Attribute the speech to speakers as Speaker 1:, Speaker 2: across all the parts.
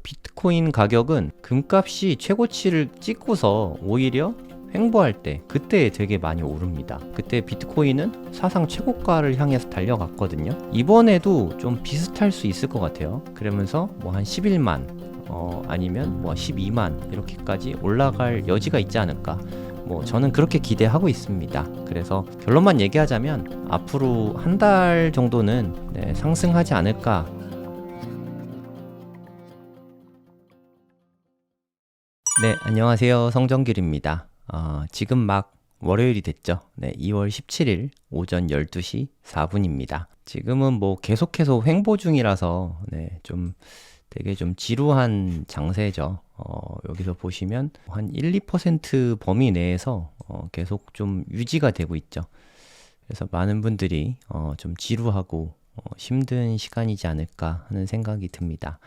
Speaker 1: 비트코인 가격은 금값이 최고치를 찍고서 오히려 횡보할 때 그때 되게 많이 오릅니다. 그때 비트코인은 사상 최고가를 향해서 달려갔거든요. 이번에도 좀 비슷할 수 있을 것 같아요. 그러면서 뭐 한 11만 아니면 뭐 12만 이렇게까지 올라갈 여지가 있지 않을까, 뭐 저는 그렇게 기대하고 있습니다. 그래서 결론만 얘기하자면 앞으로 한 달 정도는 상승하지 않을까. 네, 안녕하세요. 성정길입니다. 지금 막 월요일이 됐죠. 네, 2월 17일 오전 12시 4분입니다. 지금은 뭐 계속해서 횡보 중이라서 좀 되게 좀 지루한 장세죠. 여기서 보시면 한 1, 2% 범위 내에서 계속 좀 유지가 되고 있죠. 그래서 많은 분들이 좀 지루하고 힘든 시간이지 않을까 하는 생각이 듭니다.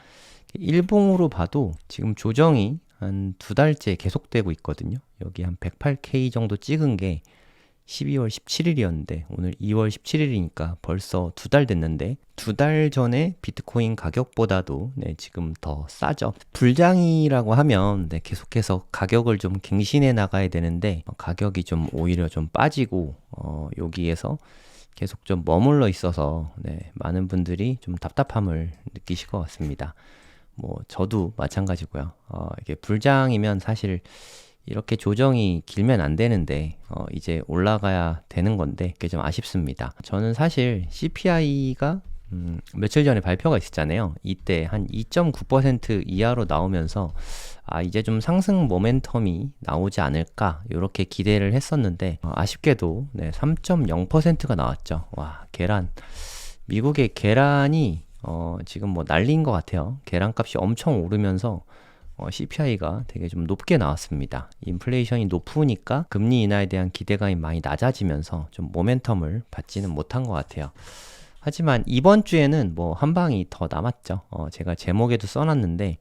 Speaker 1: 일봉으로 봐도 지금 조정이 한 2달째 계속되고 있거든요. 여기 한 108K 정도 찍은 게 12월 17일이었는데 오늘 2월 17일이니까 벌써 2달 됐는데 2달 전에 비트코인 가격보다도 지금 더 싸죠. 불장이라고 하면 계속해서 가격을 좀 갱신해 나가야 되는데 가격이 좀 오히려 좀 빠지고 여기에서 계속 좀 머물러 있어서 많은 분들이 좀 답답함을 느끼실 것 같습니다. 뭐 저도 마찬가지고요. 이게 불장이면 사실 이렇게 조정이 길면 안 되는데 이제 올라가야 되는 건데 그게 좀 아쉽습니다. 저는 사실 CPI가 며칠 전에 발표가 있었잖아요. 이때 한 2.9% 이하로 나오면서 이제 좀 상승 모멘텀이 나오지 않을까 이렇게 기대를 했었는데 아쉽게도 3.0%가 나왔죠. 와, 계란. 미국의 계란이 지금 뭐 난리인 것 같아요. 계란값이 엄청 오르면서 CPI가 되게 좀 높게 나왔습니다. 인플레이션이 높으니까 금리 인하에 대한 기대감이 많이 낮아지면서 좀 모멘텀을 받지는 못한 것 같아요. 하지만 이번 주에는 뭐 한 방이 더 남았죠. 제가 제목에도 써놨는데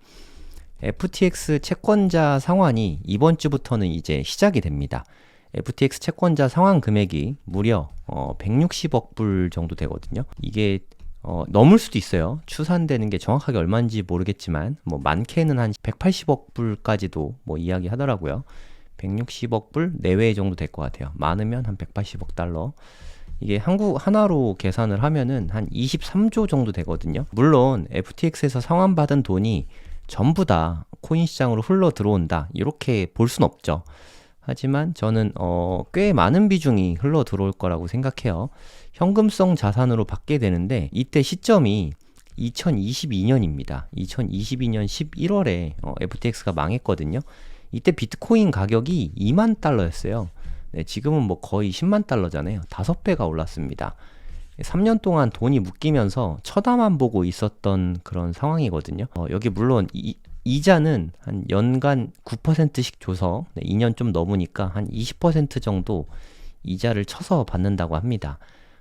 Speaker 1: FTX 채권자 상환이 이번 주부터는 이제 시작이 됩니다. FTX 채권자 상환 금액이 무려 160억 불 정도 되거든요. 이게 넘을 수도 있어요. 추산되는 게 정확하게 얼마인지 모르겠지만 뭐 많게는 한 180억 불까지도 뭐 이야기 하더라고요. 160억 불 내외 정도 될 것 같아요. 많으면 한 180억 달러. 이게 한국 하나로 계산을 하면은 한 23조 정도 되거든요. 물론 FTX에서 상환받은 돈이 전부 다 코인 시장으로 흘러 들어온다 이렇게 볼 순 없죠. 하지만 저는 꽤 많은 비중이 흘러 들어올 거라고 생각해요. 현금성 자산으로 받게 되는데 이때 시점이 2022년입니다. 2022년 11월에 FTX가 망했거든요. 이때 비트코인 가격이 2만 달러였어요. 지금은 뭐 거의 10만 달러잖아요. 5배가 올랐습니다. 3년 동안 돈이 묶이면서 쳐다만 보고 있었던 그런 상황이거든요. 여기 물론 이자는 한 연간 9%씩 줘서 2년 좀 넘으니까 한 20% 정도 이자를 쳐서 받는다고 합니다.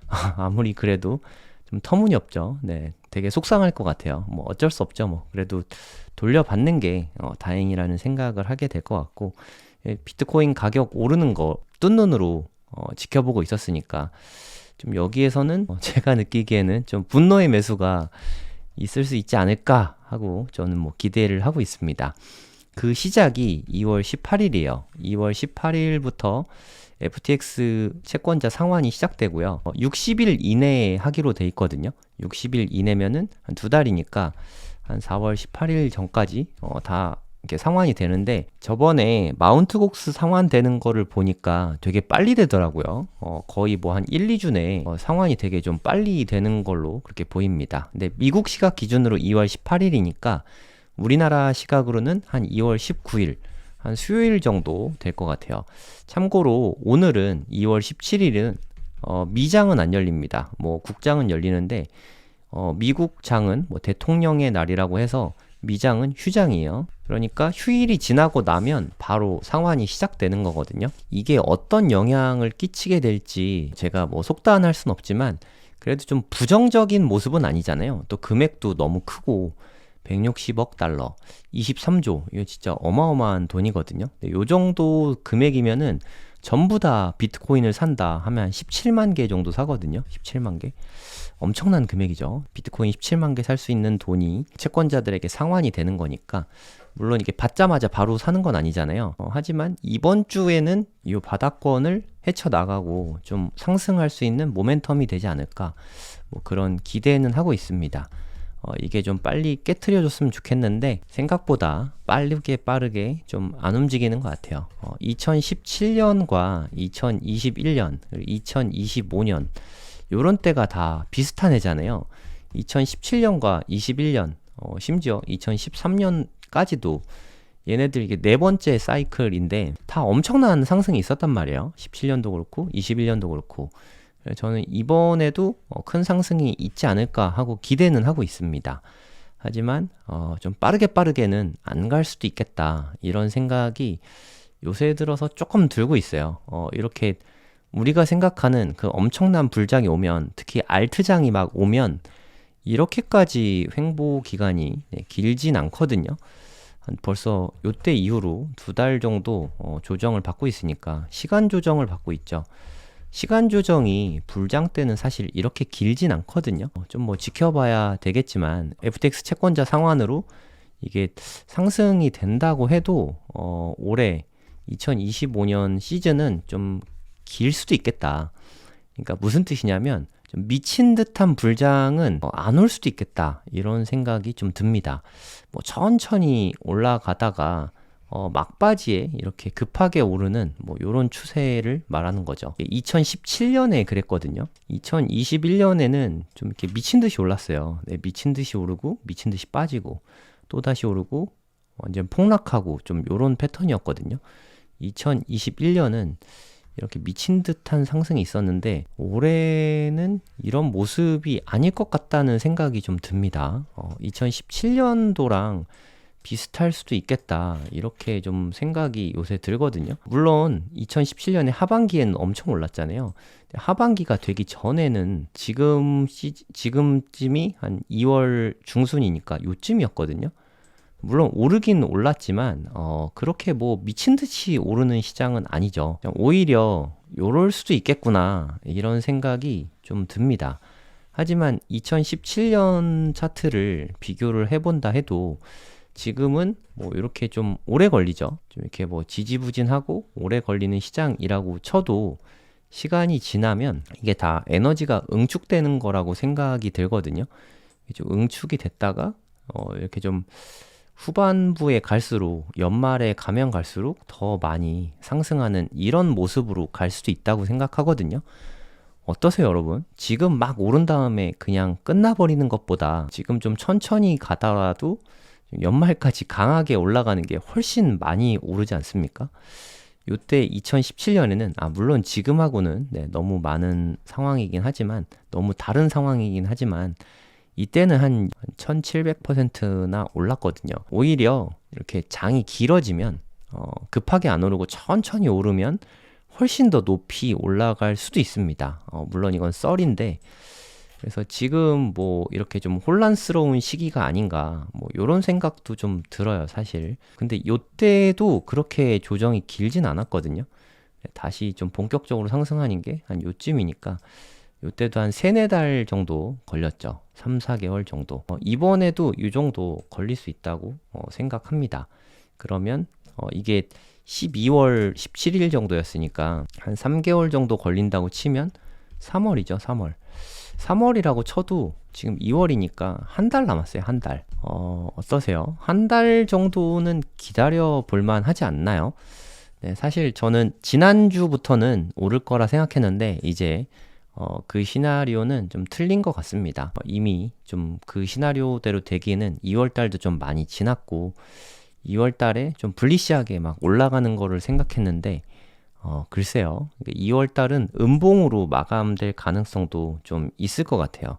Speaker 1: 아무리 그래도 좀 터무니없죠. 되게 속상할 것 같아요. 뭐 어쩔 수 없죠. 뭐 그래도 돌려받는 게 다행이라는 생각을 하게 될 것 같고, 비트코인 가격 오르는 거 뜬 눈으로 지켜보고 있었으니까 좀 여기에서는 제가 느끼기에는 좀 분노의 매수가 있을 수 있지 않을까 하고 저는 뭐 기대를 하고 있습니다. 그 시작이 2월 18일이에요. 2월 18일부터 FTX 채권자 상환이 시작되고요. 60일 이내에 하기로 돼 있거든요. 60일 이내면은 한 2달이니까 한 4월 18일 전까지 다 이렇게 상환이 되는데, 저번에 마운트곡스 상환되는 거를 보니까 되게 빨리 되더라고요. 거의 뭐 한 1, 2주 내에 상환이 되게 좀 빨리 되는 걸로 그렇게 보입니다. 근데 미국 시각 기준으로 2월 18일이니까 우리나라 시각으로는 한 2월 19일, 한 수요일 정도 될 것 같아요. 참고로 오늘은 2월 17일은 미장은 안 열립니다. 뭐 국장은 열리는데 미국 장은 뭐 대통령의 날이라고 해서 미장은 휴장이에요. 그러니까 휴일이 지나고 나면 바로 상환이 시작되는 거거든요. 이게 어떤 영향을 끼치게 될지 제가 뭐 속단할 순 없지만 그래도 좀 부정적인 모습은 아니잖아요. 또 금액도 너무 크고 160억 달러, 23조, 이거 진짜 어마어마한 돈이거든요. 이 정도 금액이면은 전부 다 비트코인을 산다 하면 한 17만 개 정도 사거든요. 17만 개. 엄청난 금액이죠. 비트코인 17만 개 살 수 있는 돈이 채권자들에게 상환이 되는 거니까 물론 이게 받자마자 바로 사는 건 아니잖아요. 하지만 이번 주에는 이 바닥권을 헤쳐나가고 좀 상승할 수 있는 모멘텀이 되지 않을까 뭐 그런 기대는 하고 있습니다. 이게 좀 빨리 깨트려줬으면 좋겠는데 생각보다 빠르게 좀 안 움직이는 것 같아요. 2017년과 2021년, 2025년 요런 때가 다 비슷한 해잖아요. 2017년과 21년, 심지어 2013년까지도 얘네들 이게 네 번째 사이클인데 다 엄청난 상승이 있었단 말이에요. 17년도 그렇고 21년도 그렇고. 저는 이번에도 큰 상승이 있지 않을까 하고 기대는 하고 있습니다. 하지만 좀 빠르게는 안 갈 수도 있겠다 이런 생각이 요새 들어서 조금 들고 있어요. 이렇게 우리가 생각하는 그 엄청난 불장이 오면 특히 알트장이 막 오면 이렇게까지 횡보 기간이 길진 않거든요. 벌써 요때 이후로 2달 정도 조정을 받고 있으니까 시간 조정을 받고 있죠. 시간 조정이 불장 때는 사실 이렇게 길진 않거든요. 좀 뭐 지켜봐야 되겠지만 FTX 채권자 상환으로 이게 상승이 된다고 해도 올해 2025년 시즌은 좀 길 수도 있겠다. 그러니까 무슨 뜻이냐면 좀 미친 듯한 불장은 안 올 수도 있겠다 이런 생각이 좀 듭니다. 뭐 천천히 올라가다가 막바지에 이렇게 급하게 오르는 뭐 요런 추세를 말하는 거죠. 2017년에 그랬거든요. 2021년에는 좀 이렇게 미친 듯이 올랐어요. 네, 미친 듯이 오르고 미친 듯이 빠지고 또 다시 오르고 완전 폭락하고 좀 요런 패턴이었거든요. 2021년은 이렇게 미친 듯한 상승이 있었는데 올해는 이런 모습이 아닐 것 같다는 생각이 좀 듭니다. 2017년도랑 비슷할 수도 있겠다 이렇게 좀 생각이 요새 들거든요. 물론 2017년에 하반기에는 엄청 올랐잖아요. 하반기가 되기 전에는 지금쯤이 한 2월 중순이니까 요쯤이었거든요. 물론 오르긴 올랐지만 그렇게 뭐 미친 듯이 오르는 시장은 아니죠. 오히려 요럴 수도 있겠구나 이런 생각이 좀 듭니다. 하지만 2017년 차트를 비교를 해본다 해도 지금은 뭐 이렇게 좀 오래 걸리죠. 좀 이렇게 뭐 지지부진하고 오래 걸리는 시장이라고 쳐도 시간이 지나면 이게 다 에너지가 응축되는 거라고 생각이 들거든요. 좀 응축이 됐다가 이렇게 좀 후반부에 갈수록 연말에 가면 갈수록 더 많이 상승하는 이런 모습으로 갈 수도 있다고 생각하거든요. 어떠세요, 여러분? 지금 막 오른 다음에 그냥 끝나버리는 것보다 지금 좀 천천히 가다라도 연말까지 강하게 올라가는 게 훨씬 많이 오르지 않습니까? 요때 2017년에는 물론 지금하고는 너무 많은 상황이긴 하지만 너무 다른 상황이긴 하지만 이때는 한 1700%나 올랐거든요. 오히려 이렇게 장이 길어지면 급하게 안 오르고 천천히 오르면 훨씬 더 높이 올라갈 수도 있습니다. 물론 이건 썰인데 그래서 지금 뭐 이렇게 좀 혼란스러운 시기가 아닌가 뭐 이런 생각도 좀 들어요 사실. 근데 요때도 그렇게 조정이 길진 않았거든요. 다시 좀 본격적으로 상승하는 게 한 요쯤이니까 요때도 한 3-4달 정도 걸렸죠. 3-4개월 정도. 이번에도 이 정도 걸릴 수 있다고 생각합니다. 그러면 이게 12월 17일 정도였으니까 한 3개월 정도 걸린다고 치면 3월이죠. 3월이라고 쳐도 지금 2월이니까 한 달 남았어요. 한 달. 어떠세요? 한 달 정도는 기다려 볼만 하지 않나요? 네, 사실 저는 지난주부터는 오를 거라 생각했는데 이제 그 시나리오는 좀 틀린 것 같습니다. 이미 좀 그 시나리오대로 되기에는 2월 달도 좀 많이 지났고 2월 달에 좀 불리시하게 막 올라가는 거를 생각했는데 글쎄요. 2월 달은 음봉으로 마감될 가능성도 좀 있을 것 같아요.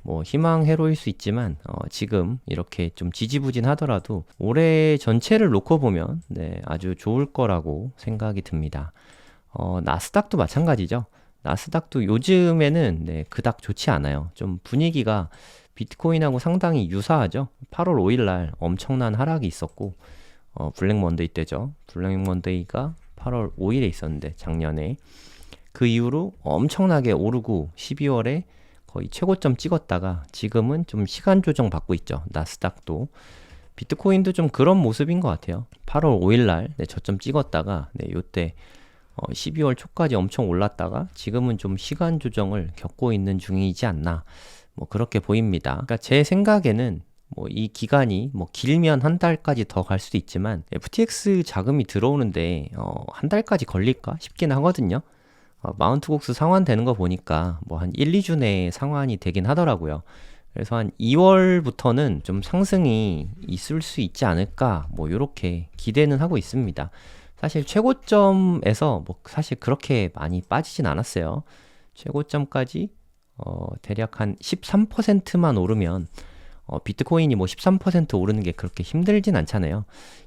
Speaker 1: 뭐 희망회로일 수 있지만 지금 이렇게 좀 지지부진하더라도 올해 전체를 놓고 보면 아주 좋을 거라고 생각이 듭니다. 나스닥도 마찬가지죠. 나스닥도 요즘에는 그닥 좋지 않아요. 좀 분위기가 비트코인하고 상당히 유사하죠. 8월 5일 날 엄청난 하락이 있었고 블랙 먼데이 때죠. 블랙 먼데이가 8월 5일에 있었는데 작년에 그 이후로 엄청나게 오르고 12월에 거의 최고점 찍었다가 지금은 좀 시간 조정 받고 있죠. 나스닥도. 비트코인도 좀 그런 모습인 것 같아요. 8월 5일날 저점 찍었다가 요때 12월 초까지 엄청 올랐다가 지금은 좀 시간 조정을 겪고 있는 중이지 않나 뭐 그렇게 보입니다. 그러니까 제 생각에는 뭐 이 기간이 뭐 길면 한 달까지 더 갈 수도 있지만 FTX 자금이 들어오는데 한 달까지 걸릴까 싶긴 하거든요. 마운트곡스 상환되는 거 보니까 뭐 한 1, 2주 내에 상환이 되긴 하더라고요. 그래서 한 2월부터는 좀 상승이 있을 수 있지 않을까 뭐 이렇게 기대는 하고 있습니다. 사실 최고점에서 뭐 사실 그렇게 많이 빠지진 않았어요. 최고점까지 대략 한 13%만 오르면 비트코인이 뭐 13% 오르는 게 그렇게 힘들진 않잖아요.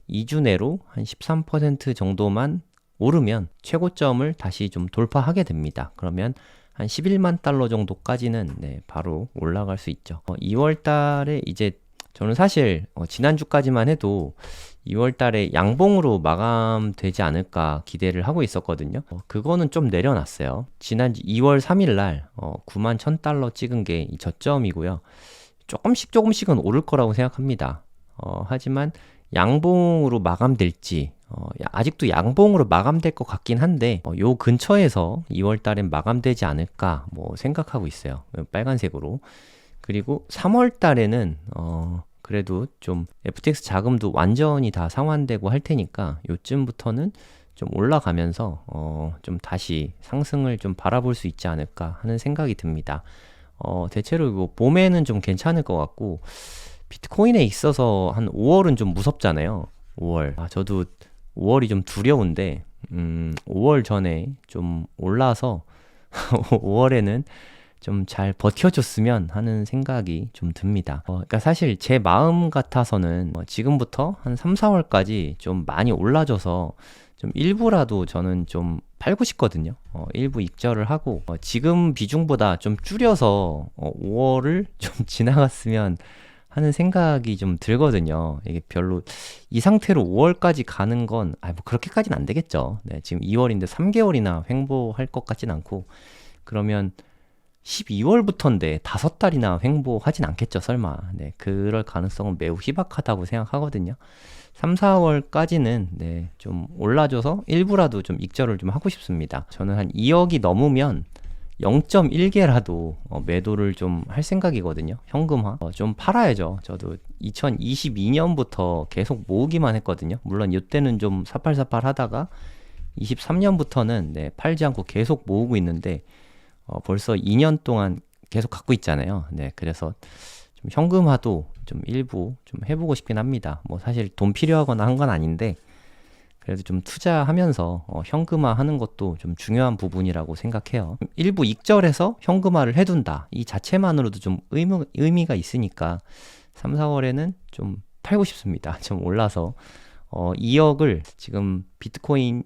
Speaker 1: 2주 내로 한 13% 정도만 오르면 최고점을 다시 좀 돌파하게 됩니다. 그러면 한 11만 달러 정도까지는 바로 올라갈 수 있죠. 2월 달에 이제 저는 사실 지난주까지만 해도 2월 달에 양봉으로 마감되지 않을까 기대를 하고 있었거든요. 그거는 좀 내려놨어요. 지난주 2월 3일 날 9만 1000달러 찍은 게 이 저점이고요. 조금씩은 오를 거라고 생각합니다. 하지만 양봉으로 마감될지 아직도 양봉으로 마감될 것 같긴 한데 요 근처에서 2월 달엔 마감되지 않을까 뭐 생각하고 있어요. 빨간색으로. 그리고 3월 달에는 그래도 좀 FTX 자금도 완전히 다 상환되고 할 테니까 요쯤부터는 좀 올라가면서 좀 다시 상승을 좀 바라볼 수 있지 않을까 하는 생각이 듭니다. 대체로 이거 봄에는 좀 괜찮을 것 같고 비트코인에 있어서 한 5월은 좀 무섭잖아요. 5월. 저도 5월이 좀 두려운데 5월 전에 좀 올라서 5월에는 좀 잘 버텨줬으면 하는 생각이 좀 듭니다. 그러니까 사실 제 마음 같아서는 지금부터 한 3, 4월까지 좀 많이 올라줘서 좀 일부라도 저는 좀 팔고 싶거든요. 일부 익절을 하고 지금 비중보다 좀 줄여서 5월을 좀 지나갔으면 하는 생각이 좀 들거든요. 이게 별로 이 상태로 5월까지 가는 건 뭐 그렇게까지는 안 되겠죠. 지금 2월인데 3개월이나 횡보할 것 같진 않고 그러면 12월부터인데 5달이나 횡보하진 않겠죠, 설마. 그럴 가능성은 매우 희박하다고 생각하거든요. 3, 4월까지는 좀 올라줘서 일부라도 좀 익절을 좀 하고 싶습니다. 저는 한 2억이 넘으면 0.1개라도 매도를 좀 할 생각이거든요. 현금화. 좀 팔아야죠. 저도 2022년부터 계속 모으기만 했거든요. 물론 이때는 좀 사팔사팔 하다가 23년부터는 팔지 않고 계속 모으고 있는데 벌써 2년 동안 계속 갖고 있잖아요. 그래서 좀 현금화도 좀 일부 좀 해보고 싶긴 합니다. 뭐 사실 돈 필요하거나 한 건 아닌데 그래도 좀 투자하면서 현금화 하는 것도 좀 중요한 부분이라고 생각해요. 일부 익절해서 현금화를 해둔다. 이 자체만으로도 좀 의미가 있으니까 3, 4월에는 좀 팔고 싶습니다. 좀 올라서 2억을 지금 비트코인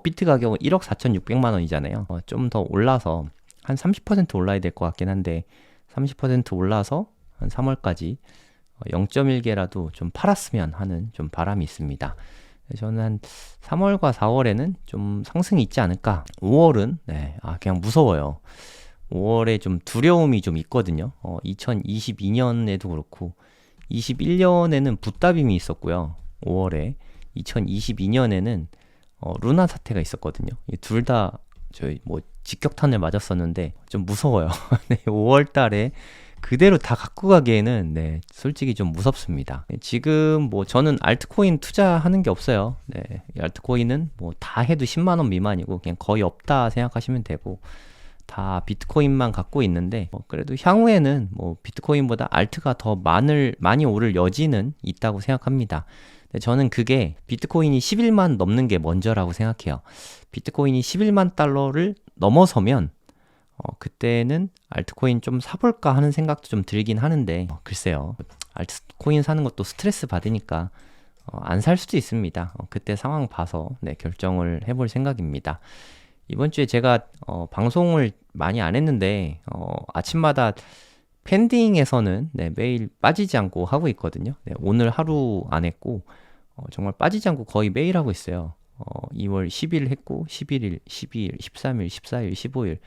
Speaker 1: 비트 가격은 1억 4,600만 원이잖아요. 좀 더 올라서 한 30% 올라야 될 것 같긴 한데 30% 올라서 한 3월까지 0.1개라도 좀 팔았으면 하는 좀 바람이 있습니다. 저는 한 3월과 4월에는 좀 상승이 있지 않을까. 5월은 그냥 무서워요. 5월에 좀 두려움이 좀 있거든요. 2022년에도 그렇고 21년에는 붓다빔이 있었고요. 5월에 2022년에는 루나 사태가 있었거든요. 둘 다 저희 뭐 직격탄을 맞았었는데 좀 무서워요. 5월 달에 그대로 다 갖고 가기에는 솔직히 좀 무섭습니다. 지금 뭐 저는 알트코인 투자하는 게 없어요. 알트코인은 뭐 다 해도 10만 원 미만이고 그냥 거의 없다 생각하시면 되고 다 비트코인만 갖고 있는데 그래도 향후에는 뭐 비트코인보다 알트가 더 많이 오를 여지는 있다고 생각합니다. 저는 그게 비트코인이 11만 넘는 게 먼저라고 생각해요. 비트코인이 11만 달러를 넘어서면 그때는 알트코인 좀 사볼까 하는 생각도 좀 들긴 하는데 글쎄요. 알트코인 사는 것도 스트레스 받으니까 안 살 수도 있습니다. 그때 상황 봐서 결정을 해볼 생각입니다. 이번 주에 제가 방송을 많이 안 했는데 아침마다 펜딩에서는 매일 빠지지 않고 하고 있거든요. 오늘 하루 안 했고 정말 빠지지 않고 거의 매일 하고 있어요. 2월 10일 했고 11일, 12일, 13일, 14일, 15일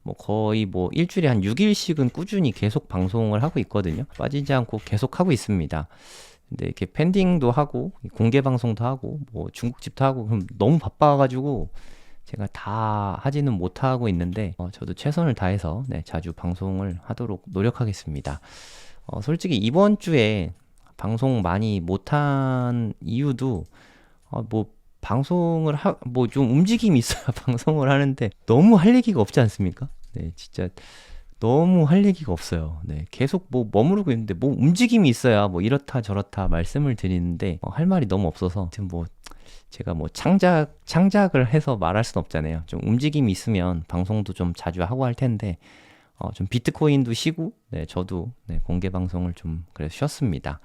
Speaker 1: 뭐 거의 뭐 일주일에 한 6일씩은 꾸준히 계속 방송을 하고 있거든요. 빠지지 않고 계속 하고 있습니다. 근데 이렇게 팬딩도 하고 공개 방송도 하고 뭐 중국집도 하고 그럼 너무 바빠가지고 제가 다 하지는 못하고 있는데 저도 최선을 다해서 네, 자주 방송을 하도록 노력하겠습니다. 솔직히 이번 주에 방송 많이 못한 이유도 뭐 방송을 뭐 좀 움직임이 있어야 방송을 하는데 너무 할 얘기가 없지 않습니까? 네, 진짜 너무 할 얘기가 없어요. 네, 계속 뭐 머무르고 있는데 뭐 움직임이 있어야 뭐 이렇다 저렇다 말씀을 드리는데 할 말이 너무 없어서 하여튼 뭐 제가 뭐 창작을 해서 말할 순 없잖아요. 좀 움직임이 있으면 방송도 좀 자주 하고 할 텐데 좀 비트코인도 쉬고 네, 저도 네, 공개 방송을 좀 그래서 쉬었습니다.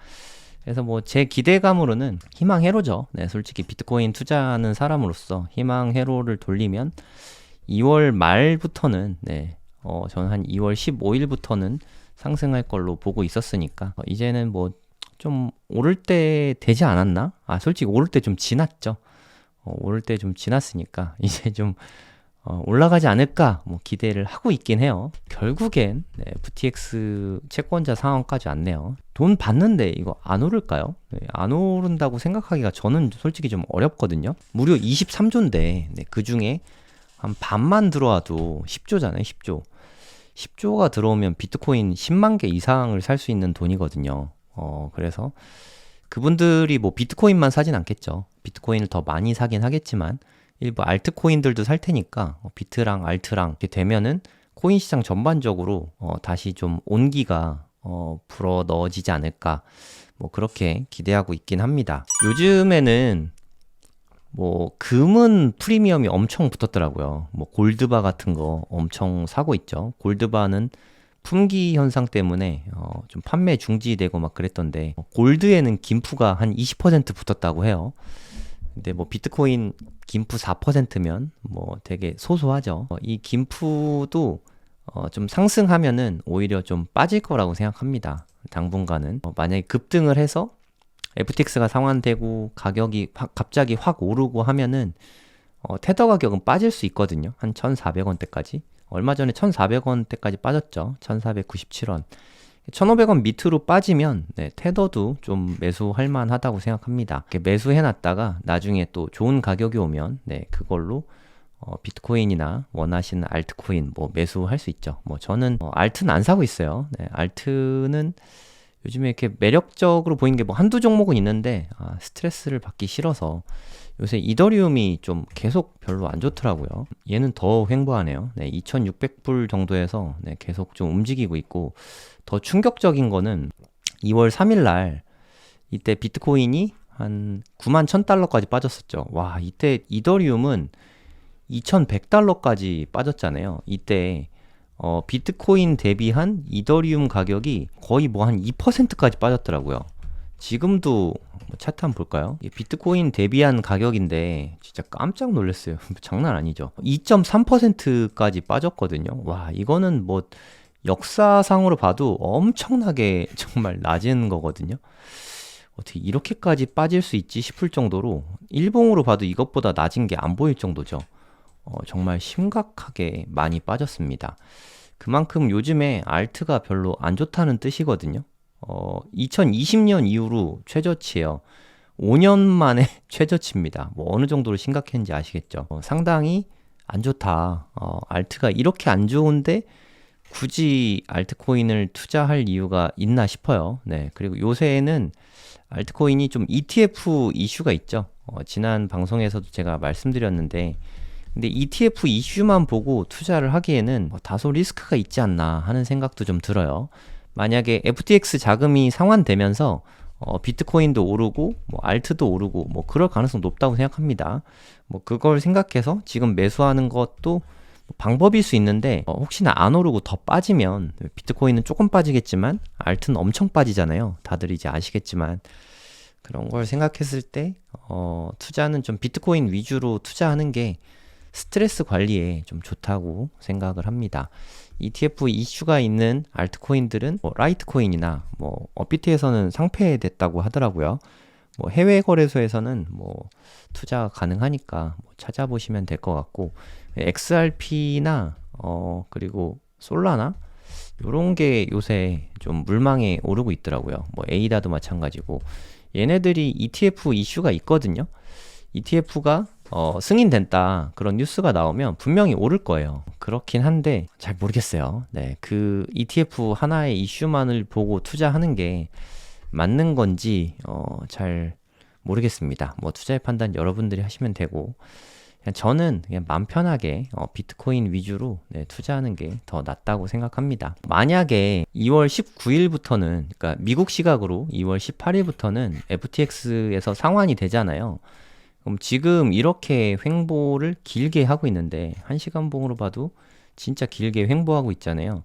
Speaker 1: 그래서 뭐 제 기대감으로는 희망 회로죠. 네, 솔직히 비트코인 투자하는 사람으로서 희망 회로를 돌리면 2월 말부터는 네, 저는 한 2월 15일부터는 상승할 걸로 보고 있었으니까 이제는 뭐 좀 오를 때 되지 않았나? 솔직히 오를 때 좀 지났죠. 오를 때 좀 지났으니까 이제 좀 올라가지 않을까 뭐 기대를 하고 있긴 해요. 결국엔 네, FTX 채권자 상황까지 왔네요. 돈 받는데 이거 안 오를까요? 네, 안 오른다고 생각하기가 저는 솔직히 좀 어렵거든요. 무려 23조인데 네, 그 중에 한 반만 들어와도 10조잖아요. 10조. 10조가 들어오면 비트코인 10만 개 이상을 살 수 있는 돈이거든요. 그래서 그분들이 뭐 비트코인만 사진 않겠죠. 비트코인을 더 많이 사긴 하겠지만 일부 알트코인들도 살 테니까 비트랑 알트랑 이렇게 되면은 코인 시장 전반적으로 다시 좀 온기가 불어 넣어지지 않을까 뭐 그렇게 기대하고 있긴 합니다. 요즘에는 뭐 금은 프리미엄이 엄청 붙었더라고요. 뭐 골드바 같은 거 엄청 사고 있죠. 골드바는 품귀 현상 때문에 좀 판매 중지되고 막 그랬던데 골드에는 김프가 한 20% 붙었다고 해요. 근데 뭐 비트코인 김프 4%면 뭐 되게 소소하죠. 이 김프도 좀 상승하면은 오히려 좀 빠질 거라고 생각합니다. 당분간은 만약에 급등을 해서 FTX가 상환되고 가격이 갑자기 확 오르고 하면은 테더 가격은 빠질 수 있거든요. 한 1,400원대까지. 얼마 전에 1,400원대까지 빠졌죠. 1,497원. 1,500원 밑으로 빠지면 네, 테더도 좀 매수할 만하다고 생각합니다. 매수해놨다가 나중에 또 좋은 가격이 오면 네, 그걸로 비트코인이나 원하시는 알트코인 뭐 매수할 수 있죠. 뭐 저는 알트는 안 사고 있어요. 네, 알트는 요즘에 이렇게 매력적으로 보이는 게 뭐 한두 종목은 있는데 스트레스를 받기 싫어서 요새 이더리움이 좀 계속 별로 안 좋더라고요. 얘는 더 횡보하네요. 네, 2,600불 정도에서 네, 계속 좀 움직이고 있고 더 충격적인 거는 2월 3일 날 이때 비트코인이 한 91,000달러까지 빠졌었죠. 와, 이때 이더리움은 2,100달러까지 빠졌잖아요. 이때 비트코인 대비한 이더리움 가격이 거의 뭐 한 2%까지 빠졌더라고요. 지금도 차트 한번 볼까요? 비트코인 대비한 가격인데 진짜 깜짝 놀랐어요. 장난 아니죠. 2.3%까지 빠졌거든요. 와, 이거는 뭐 역사상으로 봐도 엄청나게 정말 낮은 거거든요. 어떻게 이렇게까지 빠질 수 있지 싶을 정도로 일봉으로 봐도 이것보다 낮은 게 안 보일 정도죠. 정말 심각하게 많이 빠졌습니다. 그만큼 요즘에 알트가 별로 안 좋다는 뜻이거든요. 2020년 이후로 최저치예요. 5년 만에 최저치입니다. 뭐 어느 정도로 심각했는지 아시겠죠? 상당히 안 좋다. 알트가 이렇게 안 좋은데 굳이 알트코인을 투자할 이유가 있나 싶어요. 네, 그리고 요새는 알트코인이 좀 ETF 이슈가 있죠. 지난 방송에서도 제가 말씀드렸는데 근데 ETF 이슈만 보고 투자를 하기에는 다소 리스크가 있지 않나 하는 생각도 좀 들어요. 만약에 FTX 자금이 상환되면서 비트코인도 오르고 뭐 알트도 오르고 뭐 그럴 가능성 높다고 생각합니다. 뭐 그걸 생각해서 지금 매수하는 것도 방법일 수 있는데 혹시나 안 오르고 더 빠지면 비트코인은 조금 빠지겠지만 알트는 엄청 빠지잖아요. 다들 이제 아시겠지만 그런 걸 생각했을 때 투자는 좀 비트코인 위주로 투자하는 게 스트레스 관리에 좀 좋다고 생각을 합니다. ETF 이슈가 있는 알트코인들은 뭐 라이트코인이나 뭐 업비트에서는 상폐됐다고 하더라고요. 뭐 해외 거래소에서는 뭐 투자 가능하니까 뭐 찾아보시면 될 것 같고, XRP나 그리고 솔라나 요런 게 요새 좀 물망에 오르고 있더라고요. 뭐 에이다도 마찬가지고, 얘네들이 ETF 이슈가 있거든요. ETF가 승인된다 그런 뉴스가 나오면 분명히 오를 거예요. 그렇긴 한데 잘 모르겠어요. 네, 그 ETF 하나의 이슈만을 보고 투자하는 게 맞는 건지 잘 모르겠습니다. 뭐 투자의 판단 여러분들이 하시면 되고, 그냥 저는 그냥 맘 편하게 비트코인 위주로 투자하는 게 더 낫다고 생각합니다. 만약에 2월 19일부터는, 그러니까 미국 시각으로 2월 18일부터는 FTX에서 상환이 되잖아요. 그럼 지금 이렇게 횡보를 길게 하고 있는데, 1시간 봉으로 봐도 진짜 길게 횡보하고 있잖아요.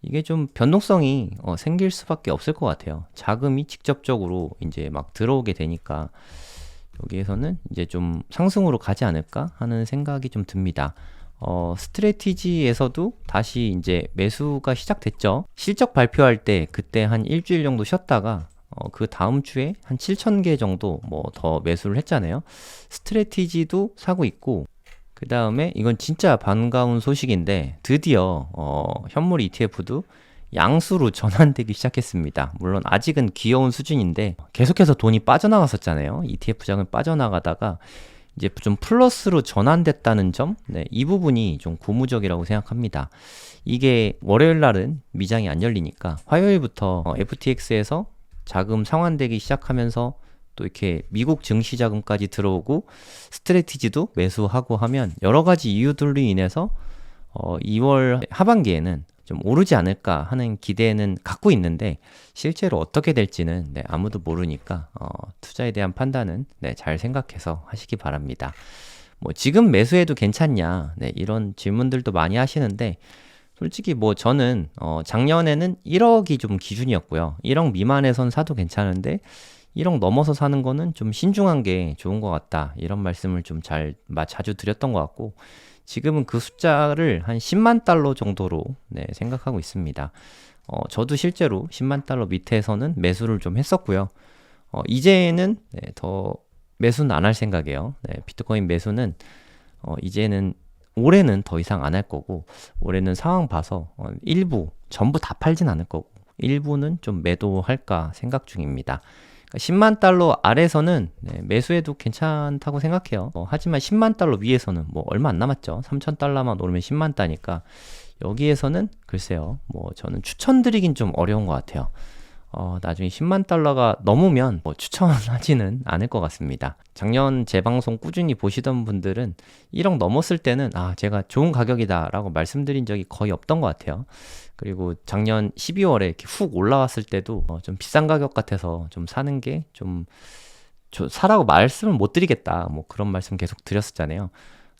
Speaker 1: 이게 좀 변동성이 생길 수밖에 없을 것 같아요. 자금이 직접적으로 이제 막 들어오게 되니까 여기에서는 이제 좀 상승으로 가지 않을까 하는 생각이 좀 듭니다. 스트래티지에서도 다시 이제 매수가 시작됐죠. 실적 발표할 때 그때 한 일주일 정도 쉬었다가 그 다음 주에 한 7,000개 정도 뭐 더 매수를 했잖아요. 스트래티지도 사고 있고, 그 다음에 이건 진짜 반가운 소식인데 드디어 현물 ETF도 양수로 전환되기 시작했습니다. 물론 아직은 귀여운 수준인데 계속해서 돈이 빠져나갔었잖아요. ETF 자금 빠져나가다가 이제 좀 플러스로 전환됐다는 점, 네, 이 부분이 좀 고무적이라고 생각합니다. 이게 월요일 날은 미장이 안 열리니까 화요일부터 FTX에서 자금 상환되기 시작하면서 또 이렇게 미국 증시 자금까지 들어오고 스트래티지도 매수하고 하면 여러 가지 이유들로 인해서 2월 하반기에는 좀 오르지 않을까 하는 기대는 갖고 있는데, 실제로 어떻게 될지는 아무도 모르니까 투자에 대한 판단은 잘 생각해서 하시기 바랍니다. 뭐 지금 매수해도 괜찮냐, 이런 질문들도 많이 하시는데, 솔직히 뭐 저는 작년에는 1억이 좀 기준이었고요. 1억 미만에선 사도 괜찮은데 1억 넘어서 사는 거는 좀 신중한 게 좋은 것 같다, 이런 말씀을 좀 자주 드렸던 것 같고, 지금은 그 숫자를 한 10만 달러 정도로 생각하고 있습니다. 저도 실제로 10만 달러 밑에서는 매수를 좀 했었고요. 이제는 더 매수는 안 할 생각이에요. 비트코인 매수는 이제는 올해는 더 이상 안 할 거고, 올해는 상황 봐서 일부, 전부 다 팔진 않을 거고 일부는 좀 매도할까 생각 중입니다. 10만 달러 아래서는 매수해도 괜찮다고 생각해요. 하지만 10만 달러 위에서는 뭐 얼마 안 남았죠. 3천 달러만 오르면 10만 달러니까 여기에서는 글쎄요, 뭐 저는 추천드리긴 좀 어려운 것 같아요. 나중에 10만 달러가 넘으면 뭐 추천하지는 않을 것 같습니다. 작년 제 방송 꾸준히 보시던 분들은 1억 넘었을 때는 제가 좋은 가격이다 라고 말씀드린 적이 거의 없던 것 같아요. 그리고 작년 12월에 이렇게 훅 올라왔을 때도 좀 비싼 가격 같아서 좀 사는 게 좀 사라고 말씀을 못 드리겠다, 뭐 그런 말씀 계속 드렸었잖아요.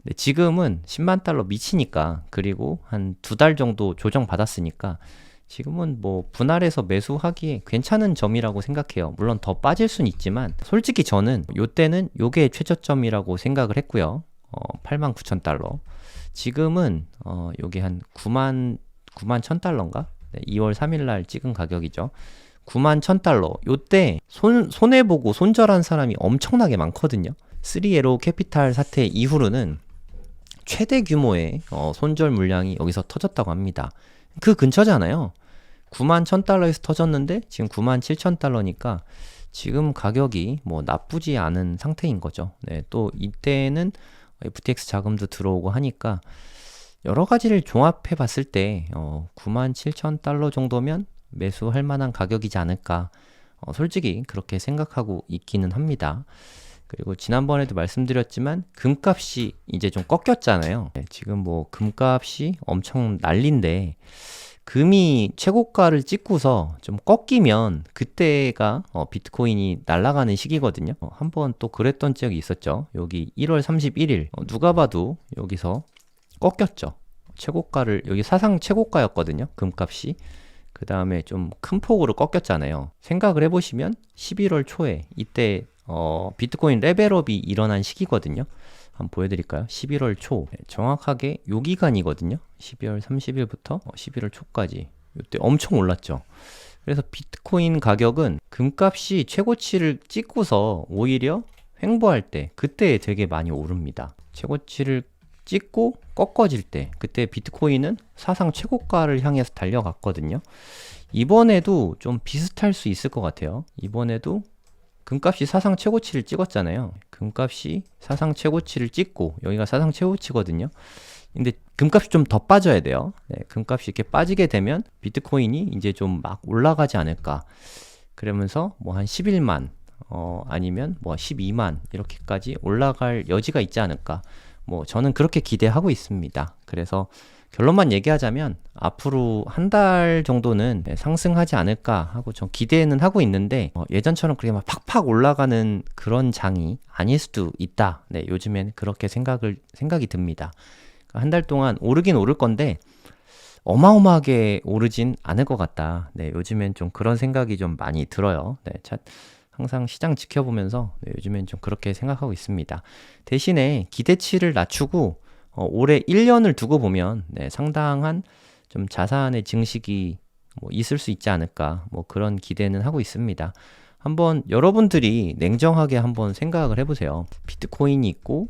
Speaker 1: 근데 지금은 10만 달러 미치니까, 그리고 한 2달 정도 조정 받았으니까 지금은 뭐 분할해서 매수하기에 괜찮은 점이라고 생각해요. 물론 더 빠질 수는 있지만 솔직히 저는 요때는 요게 최저점이라고 생각을 했고요. 89,000달러. 지금은 요게 한 9만 1,000달러인가? 2월 3일 날 찍은 가격이죠. 9만 1,000달러. 요때 손해보고 손절한 사람이 엄청나게 많거든요. 3에로 캐피탈 사태 이후로는 최대 규모의 손절 물량이 여기서 터졌다고 합니다. 그 근처잖아요. 9만 1,000달러에서 터졌는데 지금 9만 7,000달러니까 지금 가격이 뭐 나쁘지 않은 상태인 거죠. 또 이때는 FTX 자금도 들어오고 하니까 여러 가지를 종합해 봤을 때 9만 7,000달러 정도면 매수할 만한 가격이지 않을까, 솔직히 그렇게 생각하고 있기는 합니다. 그리고 지난번에도 말씀드렸지만 금값이 이제 좀 꺾였잖아요. 지금 뭐 금값이 엄청 난린데, 금이 최고가를 찍고서 좀 꺾이면 그때가 비트코인이 날아가는 시기거든요. 한번 또 그랬던 적이 있었죠. 여기 1월 31일 누가 봐도 여기서 꺾였죠. 최고가를, 여기 사상 최고가였거든요, 금값이. 그 다음에 좀 큰 폭으로 꺾였잖아요. 생각을 해보시면 11월 초에 이때 비트코인 레벨업이 일어난 시기거든요. 한번 보여드릴까요? 11월 초, 정확하게 요 기간이거든요. 12월 30일부터 11월 초까지 이때 엄청 올랐죠. 그래서 비트코인 가격은 금값이 최고치를 찍고서 오히려 횡보할 때 그때 되게 많이 오릅니다. 최고치를 찍고 꺾어질 때 그때 비트코인은 사상 최고가를 향해서 달려갔거든요. 이번에도 좀 비슷할 수 있을 것 같아요. 이번에도 금값이 사상 최고치를 찍었잖아요. 금값이 사상 최고치를 찍고 여기가 사상 최고치거든요. 근데 금값이 좀 더 빠져야 돼요. 네, 금값이 이렇게 빠지게 되면 비트코인이 이제 좀 막 올라가지 않을까. 그러면서 뭐 한 11만 아니면 뭐 12만 이렇게까지 올라갈 여지가 있지 않을까. 뭐 저는 그렇게 기대하고 있습니다. 그래서 결론만 얘기하자면 앞으로 한 달 정도는 상승하지 않을까 하고 좀 기대는 하고 있는데 예전처럼 그렇게 막 팍팍 올라가는 그런 장이 아닐 수도 있다. 네, 요즘엔 그렇게 생각이 듭니다. 한 달 동안 오르긴 오를 건데 어마어마하게 오르진 않을 것 같다. 네, 요즘엔 좀 그런 생각이 좀 많이 들어요. 네, 항상 시장 지켜보면서 요즘엔 좀 그렇게 생각하고 있습니다. 대신에 기대치를 낮추고 올해 1년을 두고 보면 상당한 좀 자산의 증식이 뭐 있을 수 있지 않을까 뭐 그런 기대는 하고 있습니다. 한번 여러분들이 냉정하게 한번 생각을 해보세요. 비트코인이 있고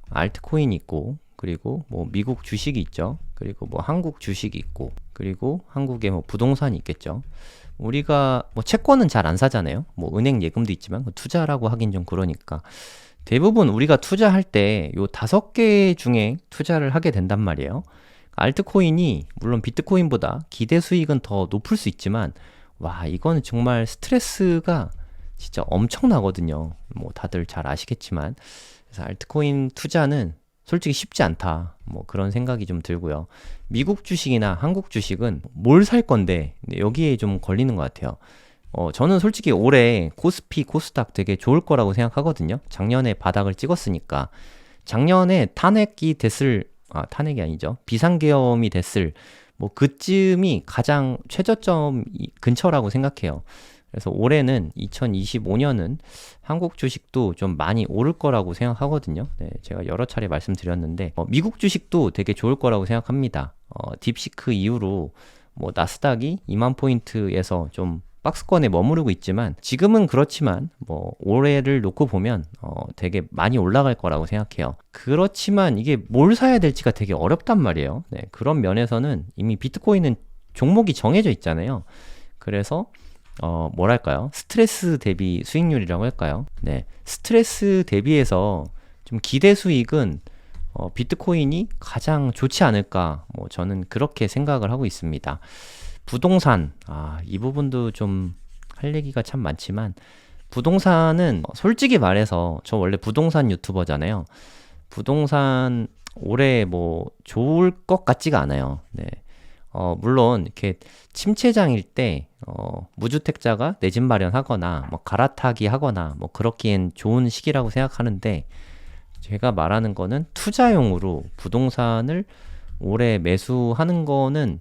Speaker 1: 알트코인이 있고 그리고 뭐 미국 주식이 있죠. 그리고 뭐 한국 주식이 있고 그리고 한국에 뭐 부동산이 있겠죠. 우리가 뭐 채권은 잘 안 사잖아요. 뭐 은행 예금도 있지만 투자라고 하긴 좀 그러니까 대부분 우리가 투자할 때 요 5개 중에 투자를 하게 된단 말이에요. 알트코인이 물론 비트코인보다 기대 수익은 더 높을 수 있지만 와 이거는 정말 스트레스가 진짜 엄청나거든요. 뭐 다들 잘 아시겠지만 그래서 알트코인 투자는 솔직히 쉽지 않다. 뭐 그런 생각이 좀 들고요. 미국 주식이나 한국 주식은 뭘 살 건데 여기에 좀 걸리는 것 같아요. 저는 솔직히 올해 코스피, 코스닥 되게 좋을 거라고 생각하거든요. 작년에 바닥을 찍었으니까. 작년에 탄핵이 아니죠. 비상계엄이 됐을 뭐 그쯤이 가장 최저점 근처라고 생각해요. 그래서 올해는 2025년은 한국 주식도 좀 많이 오를 거라고 생각하거든요. 네, 제가 여러 차례 말씀드렸는데 미국 주식도 되게 좋을 거라고 생각합니다. 딥시크 이후로 뭐 나스닥이 2만 포인트에서 좀 박스권에 머무르고 있지만 지금은 그렇지만 뭐 올해를 놓고 보면 되게 많이 올라갈 거라고 생각해요. 그렇지만 이게 뭘 사야 될지가 되게 어렵단 말이에요. 네, 그런 면에서는 이미 비트코인은 종목이 정해져 있잖아요. 그래서 뭐랄까요? 스트레스 대비 수익률이라고 할까요? 네. 스트레스 대비해서 좀 기대 수익은 비트코인이 가장 좋지 않을까? 뭐 저는 그렇게 생각을 하고 있습니다. 부동산, 이 부분도 좀 할 얘기가 참 많지만 부동산은 솔직히 말해서 저 원래 부동산 유튜버잖아요. 부동산 올해 뭐 좋을 것 같지가 않아요. 네. 물론 이렇게 침체장일 때 무주택자가 내 집 마련하거나 뭐 갈아타기 하거나 뭐 그렇기엔 좋은 시기라고 생각하는데 제가 말하는 거는 투자용으로 부동산을 올해 매수하는 거는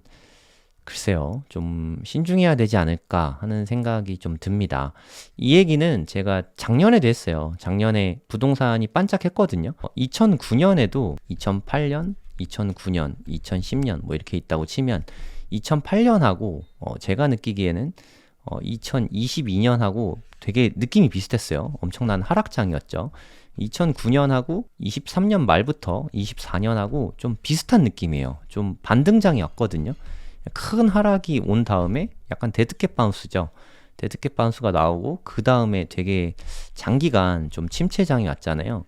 Speaker 1: 글쎄요, 좀 신중해야 되지 않을까 하는 생각이 좀 듭니다. 이 얘기는 제가 작년에도 했어요. 작년에 부동산이 반짝했거든요. 2009년에도 2008년, 2009년, 2010년 뭐 이렇게 있다고 치면 2008년하고 제가 느끼기에는 2022년하고 되게 느낌이 비슷했어요. 엄청난 하락장이었죠. 2009년하고 23년 말부터 24년하고 좀 비슷한 느낌이에요. 좀 반등장이었거든요. 큰 하락이 온 다음에 약간 데드캣 바운스죠. 데드캣 바운스가 나오고 그 다음에 되게 장기간 좀 침체장이 왔잖아요.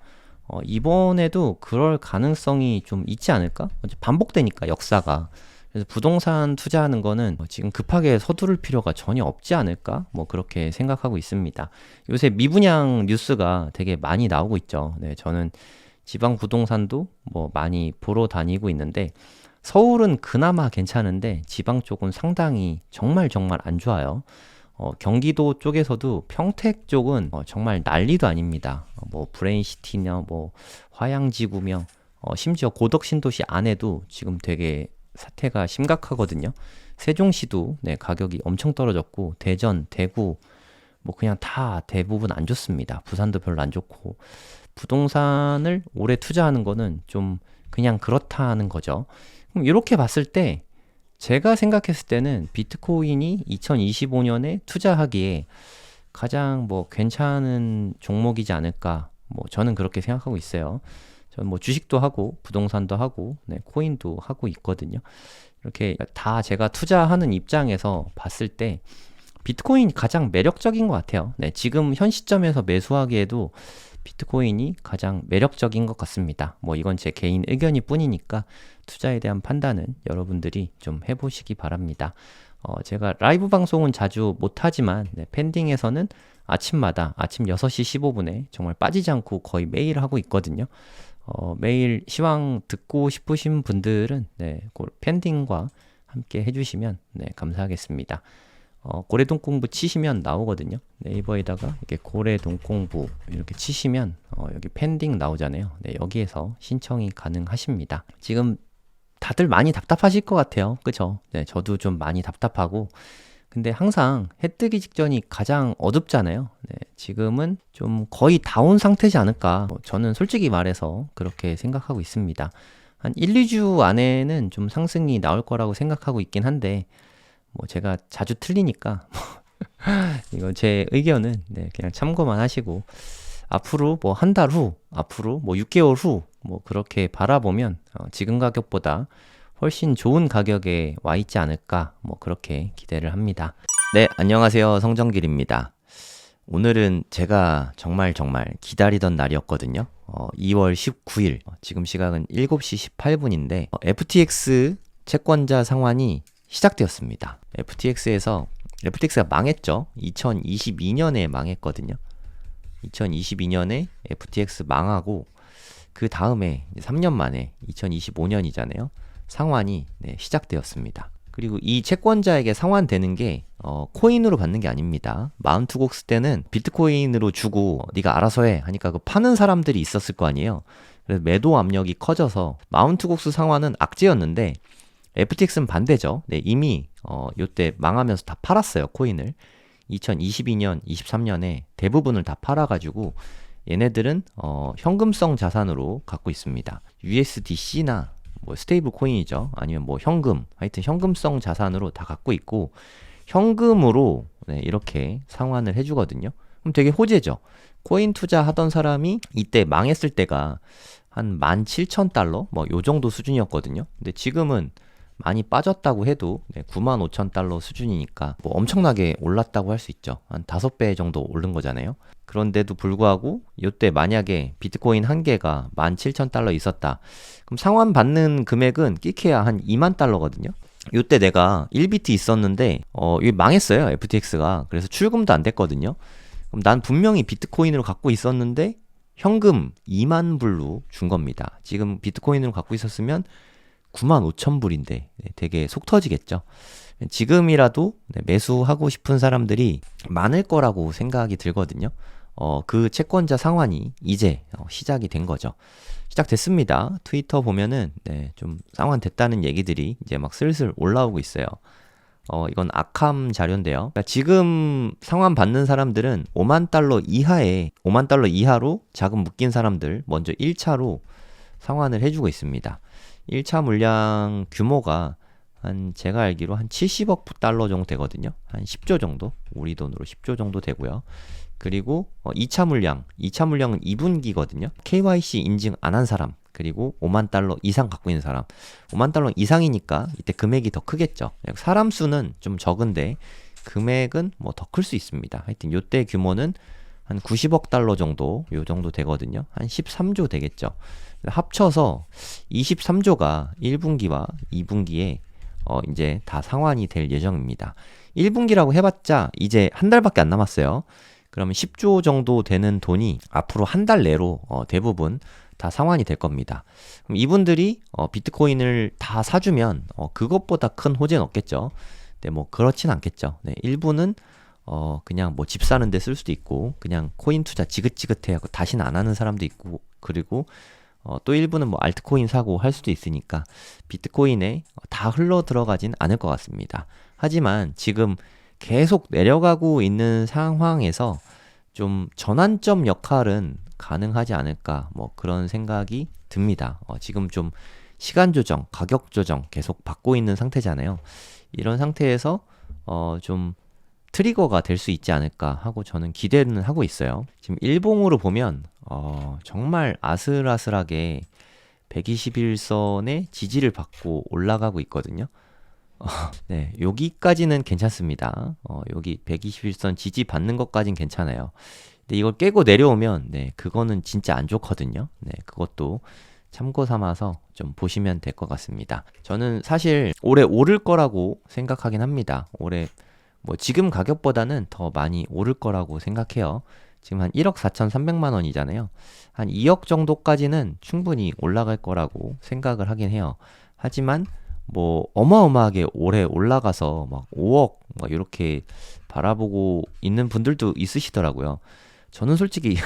Speaker 1: 이번에도 그럴 가능성이 좀 있지 않을까? 반복되니까 역사가. 그래서 부동산 투자하는 거는 지금 급하게 서두를 필요가 전혀 없지 않을까? 뭐 그렇게 생각하고 있습니다. 요새 미분양 뉴스가 되게 많이 나오고 있죠. 네, 저는 지방 부동산도 뭐 많이 보러 다니고 있는데 서울은 그나마 괜찮은데 지방 쪽은 상당히 정말 안 좋아요. 경기도 쪽에서도 평택 쪽은 정말 난리도 아닙니다. 뭐 브레인시티며 뭐 화양지구며 심지어 고덕신도시 안에도 지금 되게 사태가 심각하거든요. 세종시도 네, 가격이 엄청 떨어졌고 대전, 대구 뭐 그냥 다 대부분 안 좋습니다. 부산도 별로 안 좋고 부동산을 오래 투자하는 거는 좀 그냥 그렇다는 거죠. 그럼 이렇게 봤을 때 제가 생각했을 때는 비트코인이 2025년에 투자하기에 가장 뭐 괜찮은 종목이지 않을까. 뭐 저는 그렇게 생각하고 있어요. 저는 뭐 주식도 하고 부동산도 하고 네, 코인도 하고 있거든요. 이렇게 다 제가 투자하는 입장에서 봤을 때 비트코인이 가장 매력적인 것 같아요. 네, 지금 현 시점에서 매수하기에도 비트코인이 가장 매력적인 것 같습니다. 뭐 이건 제 개인 의견이 뿐이니까 투자에 대한 판단은 여러분들이 좀 해보시기 바랍니다. 제가 라이브 방송은 자주 못하지만 네, 팬딩에서는 아침마다 아침 6시 15분에 정말 빠지지 않고 거의 매일 하고 있거든요. 매일 시황 듣고 싶으신 분들은 네, 팬딩과 함께 해주시면 네, 감사하겠습니다. 고래동공부 치시면 나오거든요. 네이버에다가 이렇게 고래동공부 이렇게 치시면 여기 팬딩 나오잖아요. 네, 여기에서 신청이 가능하십니다. 지금 다들 많이 답답하실 것 같아요. 그죠? 네, 저도 좀 많이 답답하고 근데 항상 해 뜨기 직전이 가장 어둡잖아요. 네, 지금은 좀 거의 다운 상태지 않을까. 저는 솔직히 말해서 그렇게 생각하고 있습니다. 한 1, 2주 안에는 좀 상승이 나올 거라고 생각하고 있긴 한데 뭐 제가 자주 틀리니까 이건 제 의견은 네, 그냥 참고만 하시고 앞으로 뭐 한 달 후, 앞으로 뭐 6개월 후 뭐 그렇게 바라보면 지금 가격보다 훨씬 좋은 가격에 와 있지 않을까 뭐 그렇게 기대를 합니다. 네, 안녕하세요. 성정길입니다. 오늘은 제가 정말 기다리던 날이었거든요. 2월 19일, 지금 시각은 7시 18분인데 FTX 채권자 상환이 시작되었습니다. FTX가 망했죠. 2022년에 망했거든요. 2022년에 FTX 망하고 그 다음에 3년 만에 2025년이잖아요. 상환이 네, 시작되었습니다. 그리고 이 채권자에게 상환되는 게 코인으로 받는 게 아닙니다. 마운트곡스 때는 비트코인으로 주고 네가 알아서 해 하니까 그 파는 사람들이 있었을 거 아니에요. 그래서 매도 압력이 커져서 마운트곡스 상환은 악재였는데 FTX는 반대죠. 네, 이미 요때 망하면서 다 팔았어요. 코인을. 2022년, 23년에 대부분을 다 팔아가지고 얘네들은 현금성 자산으로 갖고 있습니다. USDC나 뭐 스테이블 코인이죠. 아니면 뭐 현금, 하여튼 현금성 자산으로 다 갖고 있고 현금으로 네, 이렇게 상환을 해주거든요. 그럼 되게 호재죠. 코인 투자하던 사람이 이때 망했을 때가 한 17,000달러 뭐 요 정도 수준이었거든요. 근데 지금은 많이 빠졌다고 해도 네, 95,000달러 수준이니까 뭐 엄청나게 올랐다고 할 수 있죠. 한 5배 정도 오른 거잖아요. 그런데도 불구하고 이때 만약에 비트코인 한 개가 17,000달러 있었다. 그럼 상환 받는 금액은 끼케야 한 2만 달러거든요. 이때 내가 1비트 있었는데 이게 망했어요. FTX가. 그래서 출금도 안 됐거든요. 그럼 난 분명히 비트코인으로 갖고 있었는데 현금 2만 불로 준 겁니다. 지금 비트코인으로 갖고 있었으면 95,000불인데 네, 되게 속 터지겠죠. 지금이라도 네, 매수하고 싶은 사람들이 많을 거라고 생각이 들거든요. 그 채권자 상환이 이제 시작이 된 거죠. 시작됐습니다. 트위터 보면은 네, 좀 상환됐다는 얘기들이 이제 막 슬슬 올라오고 있어요. 이건 아캄 자료인데요. 그러니까 지금 상환 받는 사람들은 5만 달러 이하로 자금 묶인 사람들 먼저 1차로 상환을 해주고 있습니다. 1차 물량 규모가 제가 알기로 한 70억 달러 정도 되거든요. 한 10조 정도, 우리 돈으로 10조 정도 되고요. 그리고 2차 물량은 2분기거든요. KYC 인증 안 한 사람, 그리고 5만 달러 이상 갖고 있는 사람. 5만 달러 이상이니까 이때 금액이 더 크겠죠. 사람 수는 좀 적은데 금액은 뭐 더 클 수 있습니다. 하여튼 요때 규모는 한 90억 달러 정도, 요 정도 되거든요. 한 13조 되겠죠. 합쳐서 23조가 1분기와 2분기에 이제 다 상환이 될 예정입니다. 1분기라고 해봤자 이제 한 달밖에 안 남았어요. 그러면 10조 정도 되는 돈이 앞으로 한 달 내로 대부분 다 상환이 될 겁니다. 그럼 이분들이 비트코인을 다 사주면 그것보다 큰 호재는 없겠죠. 네, 뭐 그렇진 않겠죠. 네, 일부는 그냥 뭐 집 사는 데 쓸 수도 있고 그냥 코인 투자 지긋지긋해하고 다시는 안 하는 사람도 있고 그리고 또 일부는 뭐 알트코인 사고 할 수도 있으니까 비트코인에 다 흘러 들어가진 않을 것 같습니다. 하지만 지금 계속 내려가고 있는 상황에서 좀 전환점 역할은 가능하지 않을까 뭐 그런 생각이 듭니다. 지금 좀 시간 조정, 가격 조정 계속 받고 있는 상태잖아요. 이런 상태에서 좀 트리거가 될 수 있지 않을까 하고 저는 기대는 하고 있어요. 지금 일봉으로 보면 정말 아슬아슬하게 121선의 지지를 받고 올라가고 있거든요. 네, 여기까지는 괜찮습니다. 여기 121선 지지 받는 것까진 괜찮아요. 근데 이걸 깨고 내려오면 네, 그거는 진짜 안 좋거든요. 네, 그것도 참고 삼아서 좀 보시면 될 것 같습니다. 저는 사실 올해 오를 거라고 생각하긴 합니다. 올해 뭐 지금 가격보다는 더 많이 오를 거라고 생각해요. 지금 한 1억 4,300만 원이잖아요. 한 2억 정도까지는 충분히 올라갈 거라고 생각을 하긴 해요. 하지만 뭐 어마어마하게 올해 올라가서 막 5억 막 이렇게 바라보고 있는 분들도 있으시더라고요. 저는 솔직히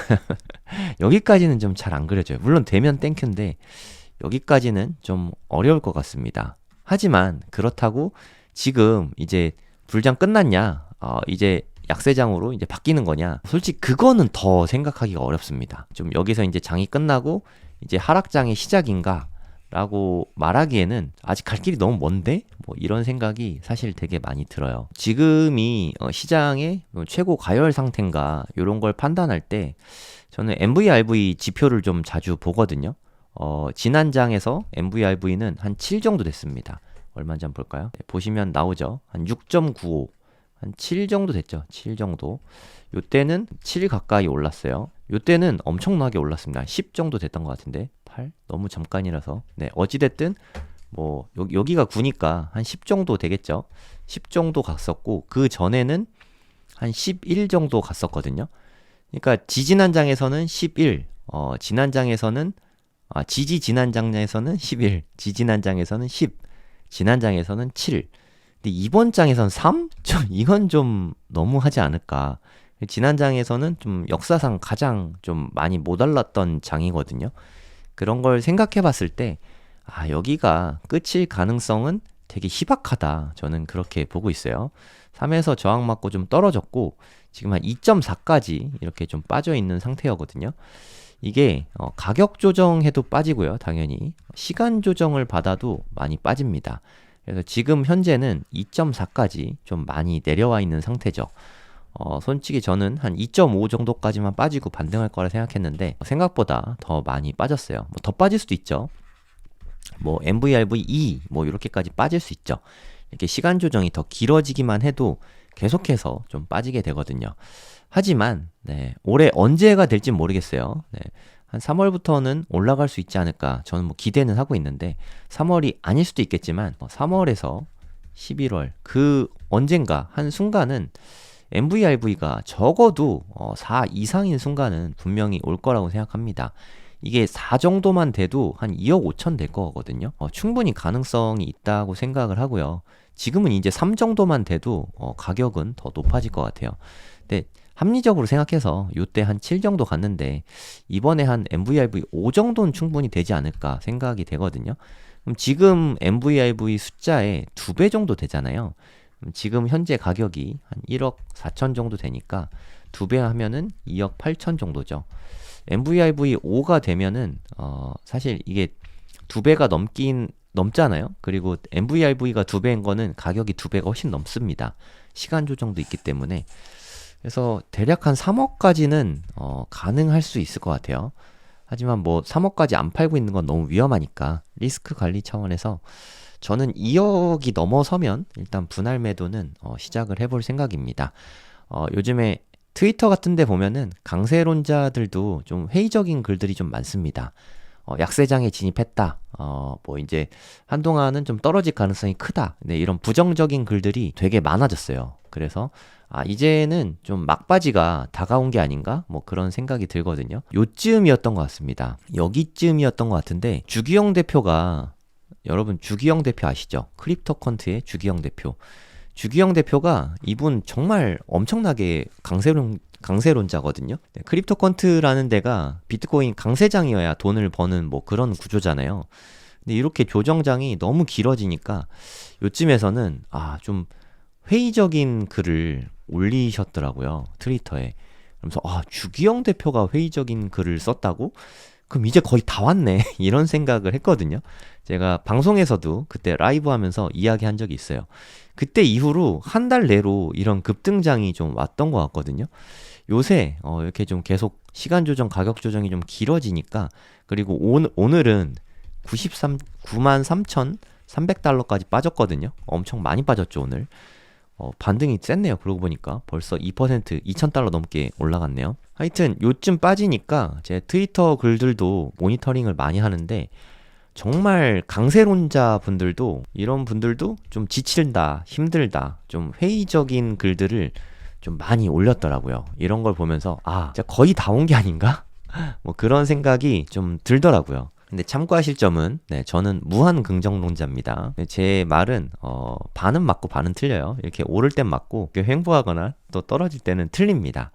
Speaker 1: 여기까지는 좀 잘 안 그려져요. 물론 되면 땡큐인데 여기까지는 좀 어려울 것 같습니다. 하지만 그렇다고 지금 이제 불장 끝났냐? 이제 약세장으로 이제 바뀌는 거냐? 솔직히 그거는 더 생각하기가 어렵습니다. 좀 여기서 이제 장이 끝나고 이제 하락장의 시작인가? 라고 말하기에는 아직 갈 길이 너무 먼데? 뭐 이런 생각이 사실 되게 많이 들어요. 지금이 시장의 최고 가열 상태인가 이런 걸 판단할 때 저는 MVRV 지표를 좀 자주 보거든요. 지난 장에서 MVRV는 한 7 정도 됐습니다. 얼마인지 한번 볼까요? 네, 보시면 나오죠. 한 6.95, 한 7 정도 됐죠. 7 정도. 요때는 7 가까이 올랐어요. 요때는 엄청나게 올랐습니다. 10 정도 됐던 것 같은데 8? 너무 잠깐이라서. 네, 어찌됐든 뭐 여기가 9니까 한 10 정도 되겠죠. 10 정도 갔었고 그 전에는 한 11 정도 갔었거든요. 그러니까 지지난 장에서는 11, 지난 장에서는 지난 장에서는 11, 지지난 장에서는 10, 지난 장에서는 7. 근데 이번 장에서는 3? 이건 좀 너무하지 않을까. 지난 장에서는 좀 역사상 가장 좀 많이 못 올랐던 장이거든요. 그런 걸 생각해 봤을 때, 여기가 끝일 가능성은 되게 희박하다. 저는 그렇게 보고 있어요. 3에서 저항 맞고 좀 떨어졌고, 지금 한 2.4까지 이렇게 좀 빠져 있는 상태였거든요. 이게 가격 조정해도 빠지고요. 당연히 시간 조정을 받아도 많이 빠집니다. 그래서 지금 현재는 2.4까지 좀 많이 내려와 있는 상태죠. 솔직히 저는 한 2.5 정도까지만 빠지고 반등할 거라 생각했는데 생각보다 더 많이 빠졌어요. 뭐 더 빠질 수도 있죠. 뭐 MVRV2 뭐 이렇게까지 빠질 수 있죠. 이렇게 시간 조정이 더 길어지기만 해도 계속해서 좀 빠지게 되거든요. 하지만 네, 올해 언제가 될지 모르겠어요. 네, 한 3월부터는 올라갈 수 있지 않을까 저는 뭐 기대는 하고 있는데 3월이 아닐 수도 있겠지만 3월에서 11월 그 언젠가 한 순간은 MVRV가 적어도 4 이상인 순간은 분명히 올 거라고 생각합니다. 이게 4 정도만 돼도 한 2억 5천 될 거거든요. 충분히 가능성이 있다고 생각을 하고요. 지금은 이제 3 정도만 돼도 가격은 더 높아질 것 같아요. 근데 합리적으로 생각해서 요때 한 7 정도 갔는데 이번에 한 MVRV 5 정도는 충분히 되지 않을까 생각이 되거든요. 그럼 지금 MVRV 숫자의 2배 정도 되잖아요. 지금 현재 가격이 한 1억 4천 정도 되니까 2배 하면은 2억 8천 정도죠. MVRV 5가 되면은 사실 이게 2배가 넘잖아요. 그리고 MVRV가 2배인 거는 가격이 2배가 훨씬 넘습니다. 시간 조정도 있기 때문에. 그래서 대략 한 3억까지는 가능할 수 있을 것 같아요. 하지만 뭐 3억까지 안 팔고 있는 건 너무 위험하니까 리스크 관리 차원에서 저는 2억이 넘어서면 일단 분할 매도는 시작을 해볼 생각입니다. 요즘에 트위터 같은 데 보면은 강세론자들도 좀 회의적인 글들이 좀 많습니다. 약세장에 진입했다. 뭐 이제 한동안은 좀 떨어질 가능성이 크다. 네, 이런 부정적인 글들이 되게 많아졌어요. 그래서 이제는 좀 막바지가 다가온 게 아닌가? 뭐 그런 생각이 들거든요. 요쯤이었던 것 같습니다. 여기쯤이었던 것 같은데 주기영 대표가 여러분 주기영 대표 아시죠? 크립토컨트의 주기영 대표. 주기영 대표가 이분 정말 엄청나게 강세론자거든요. 네, 크립토컨트라는 데가 비트코인 강세장이어야 돈을 버는 뭐 그런 구조잖아요. 근데 이렇게 조정장이 너무 길어지니까 요쯤에서는 좀 회의적인 글을 올리셨더라고요. 트위터에. 그러면서 주기영 대표가 회의적인 글을 썼다고? 그럼 이제 거의 다 왔네. 이런 생각을 했거든요. 제가 방송에서도 그때 라이브 하면서 이야기한 적이 있어요. 그때 이후로 한 달 내로 이런 급등장이 좀 왔던 것 같거든요. 요새 이렇게 좀 계속 시간 조정, 가격 조정이 좀 길어지니까, 그리고 오늘은 93,300달러까지 빠졌거든요. 엄청 많이 빠졌죠, 오늘. 반등이 셌네요. 그러고 보니까 벌써 2%, 2,000달러 넘게 올라갔네요. 하여튼 요쯤 빠지니까 제 트위터 글들도 모니터링을 많이 하는데, 정말 강세론자 분들도, 이런 분들도 좀 지친다, 힘들다, 좀 회의적인 글들을 좀 많이 올렸더라고요. 이런 걸 보면서 진짜 거의 다 온 게 아닌가? 뭐 그런 생각이 좀 들더라고요. 근데 참고하실 점은, 저는 무한 긍정론자입니다. 제 말은 반은 맞고 반은 틀려요. 이렇게 오를 땐 맞고 횡보하거나 또 떨어질 때는 틀립니다.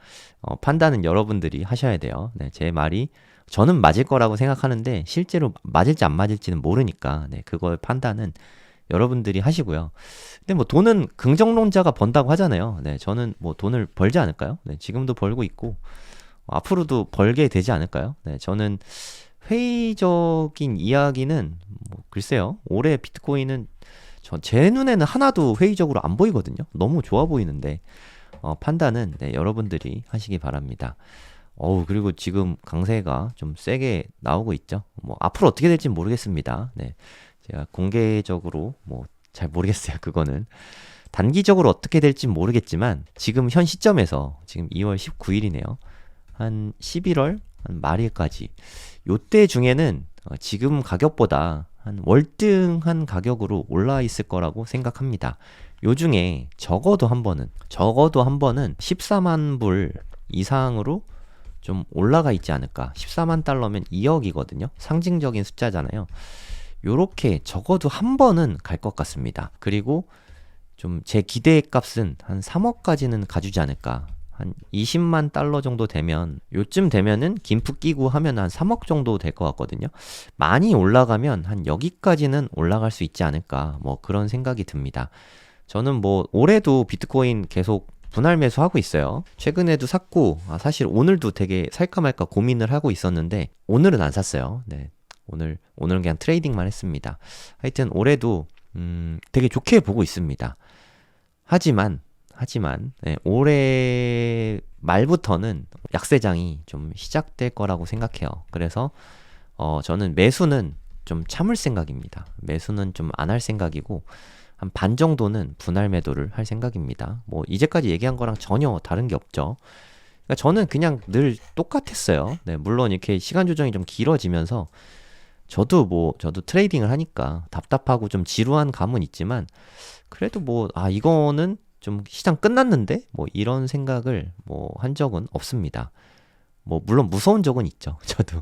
Speaker 1: 판단은 여러분들이 하셔야 돼요. 제 말이 저는 맞을 거라고 생각하는데 실제로 맞을지 안 맞을지는 모르니까 그걸 판단은 여러분들이 하시고요. 근데 뭐 돈은 긍정론자가 번다고 하잖아요. 저는 뭐 돈을 벌지 않을까요? 지금도 벌고 있고 앞으로도 벌게 되지 않을까요? 저는 회의적인 이야기는 글쎄요. 올해 비트코인은 제 눈에는 하나도 회의적으로 안 보이거든요. 너무 좋아 보이는데 판단은 여러분들이 하시기 바랍니다. 그리고 지금 강세가 좀 세게 나오고 있죠. 뭐 앞으로 어떻게 될지 모르겠습니다. 제가 공개적으로 잘 모르겠어요. 그거는 단기적으로 어떻게 될지 모르겠지만 지금 현 시점에서 지금 2월 19일이네요. 한 11월 한 말일까지 요때 중에는 지금 가격보다 한 월등한 가격으로 올라 있을 거라고 생각합니다. 요 중에 적어도 한 번은 14만 불 이상으로 좀 올라가 있지 않을까. 14만 달러면 2억이거든요. 상징적인 숫자잖아요. 요렇게 적어도 한 번은 갈 것 같습니다. 그리고 좀 제 기대의 값은 한 3억까지는 가주지 않을까. 한 20만 달러 정도 되면, 요쯤 되면은 김프 끼고 하면 한 3억 정도 될 것 같거든요. 많이 올라가면 한 여기까지는 올라갈 수 있지 않을까. 뭐 그런 생각이 듭니다. 저는 뭐 올해도 비트코인 계속 분할 매수하고 있어요. 최근에도 샀고, 사실 오늘도 되게 살까 말까 고민을 하고 있었는데 오늘은 안 샀어요. 오늘은 그냥 트레이딩만 했습니다. 하여튼 올해도 되게 좋게 보고 있습니다. 하지만 올해 말부터는 약세장이 좀 시작될 거라고 생각해요. 그래서 저는 매수는 좀 참을 생각입니다. 매수는 좀 안 할 생각이고 한 반 정도는 분할 매도를 할 생각입니다. 뭐 이제까지 얘기한 거랑 전혀 다른 게 없죠. 그러니까 저는 그냥 늘 똑같았어요. 물론 이렇게 시간 조정이 좀 길어지면서 저도 트레이딩을 하니까 답답하고 좀 지루한 감은 있지만 그래도 이거는 좀 시장 끝났는데 이런 생각을 한 적은 없습니다. 물론 무서운 적은 있죠. 저도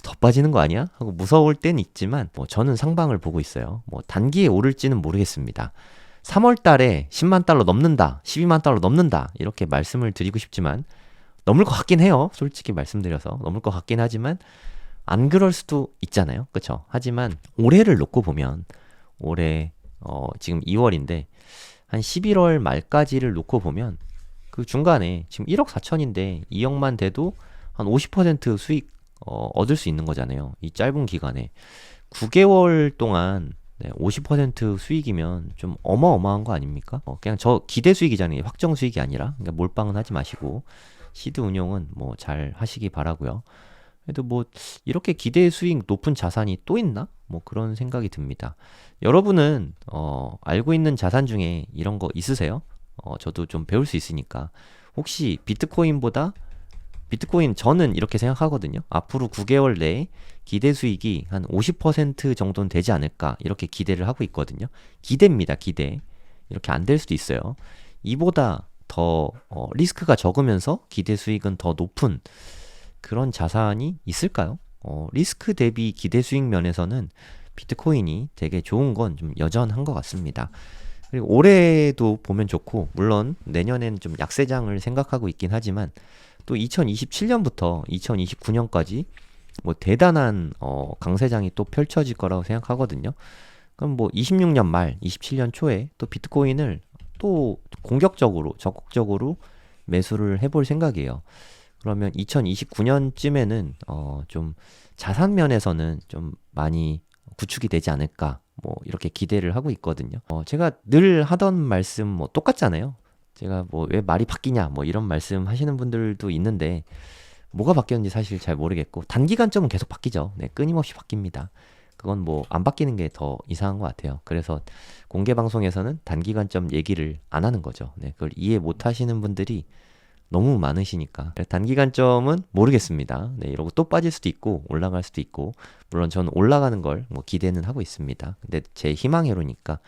Speaker 1: 더 빠지는 거 아니야? 하고 무서울 땐 있지만 저는 상방을 보고 있어요. 단기에 오를지는 모르겠습니다. 3월 달에 10만 달러 넘는다, 12만 달러 넘는다 이렇게 말씀을 드리고 싶지만 넘을 것 같긴 해요. 솔직히 말씀드려서 넘을 것 같긴 하지만 안 그럴 수도 있잖아요. 그렇죠? 하지만 올해를 놓고 보면 올해 지금 2월인데 한 11월 말까지를 놓고 보면 그 중간에 지금 1억 4천인데 2억만 돼도 한 50% 수익 얻을 수 있는 거잖아요. 이 짧은 기간에 9개월 동안 50% 수익이면 좀 어마어마한 거 아닙니까? 그냥 저 기대 수익이잖아요. 확정 수익이 아니라. 그러니까 몰빵은 하지 마시고 시드 운용은 잘 하시기 바라고요. 그래도 이렇게 기대 수익 높은 자산이 또 있나? 그런 생각이 듭니다. 여러분은 알고 있는 자산 중에 이런 거 있으세요? 저도 좀 배울 수 있으니까 혹시 비트코인 저는 이렇게 생각하거든요. 앞으로 9개월 내에 기대 수익이 한 50% 정도는 되지 않을까 이렇게 기대를 하고 있거든요. 기대입니다. 기대. 이렇게 안 될 수도 있어요. 이보다 더 리스크가 적으면서 기대 수익은 더 높은 그런 자산이 있을까요? 리스크 대비 기대 수익 면에서는 비트코인이 되게 좋은 건 좀 여전한 것 같습니다. 그리고 올해도 보면 좋고, 물론 내년엔 좀 약세장을 생각하고 있긴 하지만 또 2027년부터 2029년까지 대단한 강세장이 또 펼쳐질 거라고 생각하거든요. 그럼 26년 말, 27년 초에 또 비트코인을 또 공격적으로, 적극적으로 매수를 해볼 생각이에요. 그러면 2029년쯤에는 좀 자산 면에서는 좀 많이 구축이 되지 않을까 뭐 이렇게 기대를 하고 있거든요. 제가 늘 하던 말씀 뭐 똑같잖아요. 제가 뭐 왜 말이 바뀌냐 뭐 이런 말씀 하시는 분들도 있는데 뭐가 바뀌었는지 사실 잘 모르겠고 단기간점은 계속 바뀌죠. 네, 끊임없이 바뀝니다. 그건 뭐 안 바뀌는 게 더 이상한 것 같아요. 그래서 공개 방송에서는 단기간점 얘기를 안 하는 거죠. 네, 그걸 이해 못 하시는 분들이 너무 많으시니까 단기간점은 모르겠습니다. 네, 이러고 또 빠질 수도 있고 올라갈 수도 있고 물론 저는 올라가는 걸 뭐 기대는 하고 있습니다. 근데 제 희망회로니까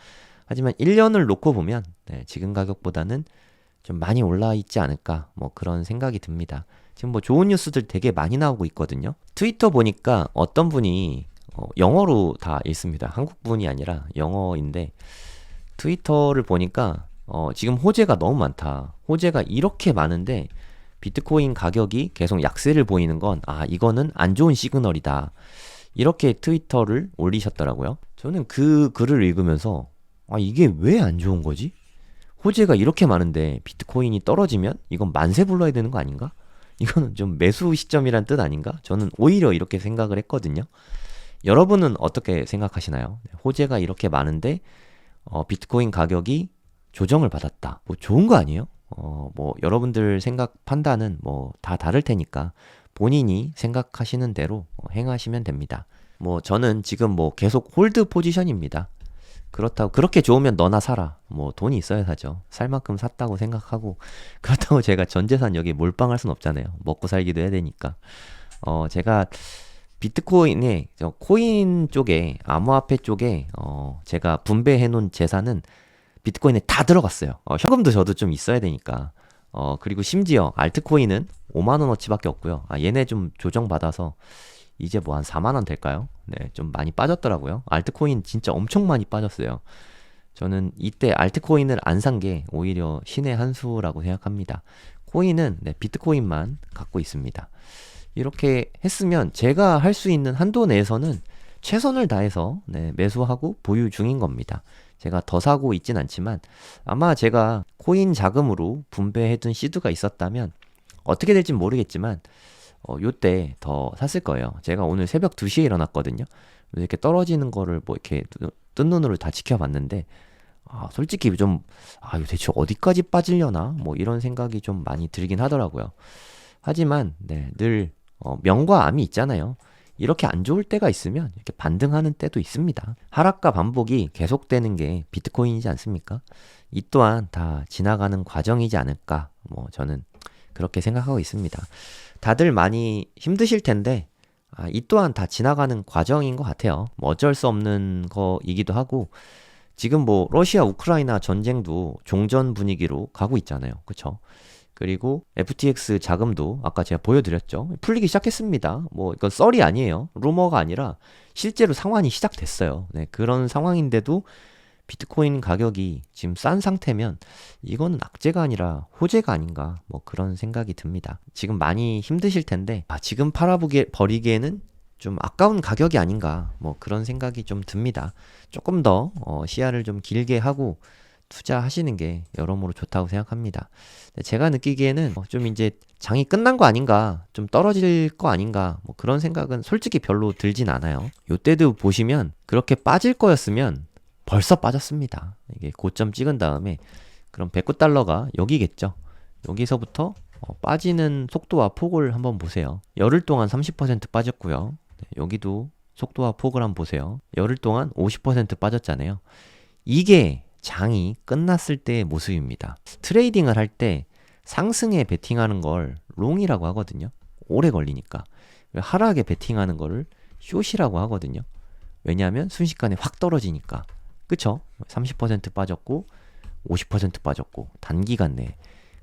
Speaker 1: 하지만 1년을 놓고 보면 네, 지금 가격보다는 좀 많이 올라 있지 않을까 뭐 그런 생각이 듭니다. 지금 뭐 좋은 뉴스들 되게 많이 나오고 있거든요. 트위터 보니까 어떤 분이 영어로 다 읽습니다. 한국 분이 아니라 영어인데 트위터를 보니까 지금 호재가 너무 많다. 호재가 이렇게 많은데 비트코인 가격이 계속 약세를 보이는 건 이거는 안 좋은 시그널이다. 이렇게 트위터를 올리셨더라고요. 저는 그 글을 읽으면서 이게 왜 안 좋은 거지? 호재가 이렇게 많은데 비트코인이 떨어지면 이건 만세 불러야 되는 거 아닌가? 이거는 좀 매수 시점이란 뜻 아닌가? 저는 오히려 이렇게 생각을 했거든요. 여러분은 어떻게 생각하시나요? 호재가 이렇게 많은데 비트코인 가격이 조정을 받았다. 뭐 좋은 거 아니에요? 뭐 여러분들 생각 판단은 뭐 다 다를 테니까 본인이 생각하시는 대로 행하시면 됩니다. 뭐 저는 지금 뭐 계속 홀드 포지션입니다. 그렇다고 그렇게 좋으면 너나 사라. 뭐 돈이 있어야 사죠. 살 만큼 샀다고 생각하고 그렇다고 제가 전 재산 여기 몰빵할 순 없잖아요. 먹고 살기도 해야 되니까. 제가 비트코인에 코인 쪽에 암호화폐 쪽에 제가 분배해 놓은 재산은 비트코인에 다 들어갔어요. 현금도 저도 좀 있어야 되니까. 그리고 심지어 알트코인은 5만 원어치밖에 없고요. 얘네 좀 조정받아서 이제 뭐 한 4만 원 될까요? 네, 좀 많이 빠졌더라고요. 알트코인 진짜 엄청 많이 빠졌어요. 저는 이때 알트코인을 안 산 게 오히려 신의 한 수라고 생각합니다. 코인은 비트코인만 갖고 있습니다. 이렇게 했으면 제가 할 수 있는 한도 내에서는 최선을 다해서 매수하고 보유 중인 겁니다. 제가 더 사고 있진 않지만 아마 제가 코인 자금으로 분배해둔 시드가 있었다면 어떻게 될진 모르겠지만 요때 더 샀을 거예요. 제가 오늘 새벽 2시에 일어났거든요. 이렇게 떨어지는 거를 뭐 이렇게 뜬 눈으로 다 지켜봤는데 솔직히 좀 이거 대체 어디까지 빠지려나 뭐 이런 생각이 좀 많이 들긴 하더라고요. 하지만 늘 명과 암이 있잖아요. 이렇게 안 좋을 때가 있으면 이렇게 반등하는 때도 있습니다. 하락과 반복이 계속되는 게 비트코인이지 않습니까? 이 또한 다 지나가는 과정이지 않을까 뭐 저는 그렇게 생각하고 있습니다. 다들 많이 힘드실 텐데 이 또한 다 지나가는 과정인 것 같아요. 뭐 어쩔 수 없는 거이기도 하고 지금 뭐 러시아 우크라이나 전쟁도 종전 분위기로 가고 있잖아요. 그쵸? 그리고 FTX 자금도 아까 제가 보여드렸죠. 풀리기 시작했습니다. 뭐 이건 썰이 아니에요. 루머가 아니라 실제로 상황이 시작됐어요. 그런 상황인데도 비트코인 가격이 지금 싼 상태면 이거는 악재가 아니라 호재가 아닌가 뭐 그런 생각이 듭니다. 지금 많이 힘드실 텐데 지금 버리기에는 좀 아까운 가격이 아닌가 뭐 그런 생각이 좀 듭니다. 조금 더 시야를 좀 길게 하고 투자하시는 게 여러모로 좋다고 생각합니다. 제가 느끼기에는 좀 이제 장이 끝난 거 아닌가, 좀 떨어질 거 아닌가, 뭐 그런 생각은 솔직히 별로 들진 않아요. 요때도 보시면 그렇게 빠질 거였으면 벌써 빠졌습니다. 이게 고점 찍은 다음에 그럼 109달러가 여기겠죠. 여기서부터 빠지는 속도와 폭을 한번 보세요. 열흘 동안 30% 빠졌고요. 여기도 속도와 폭을 한번 보세요. 열흘 동안 50% 빠졌잖아요. 이게 장이 끝났을 때의 모습입니다. 트레이딩을 할 때 상승에 베팅하는 걸 롱이라고 하거든요. 오래 걸리니까. 하락에 베팅하는 거를 숏이라고 하거든요. 왜냐하면 순식간에 확 떨어지니까. 그쵸? 30% 빠졌고 50% 빠졌고 단기간 내에.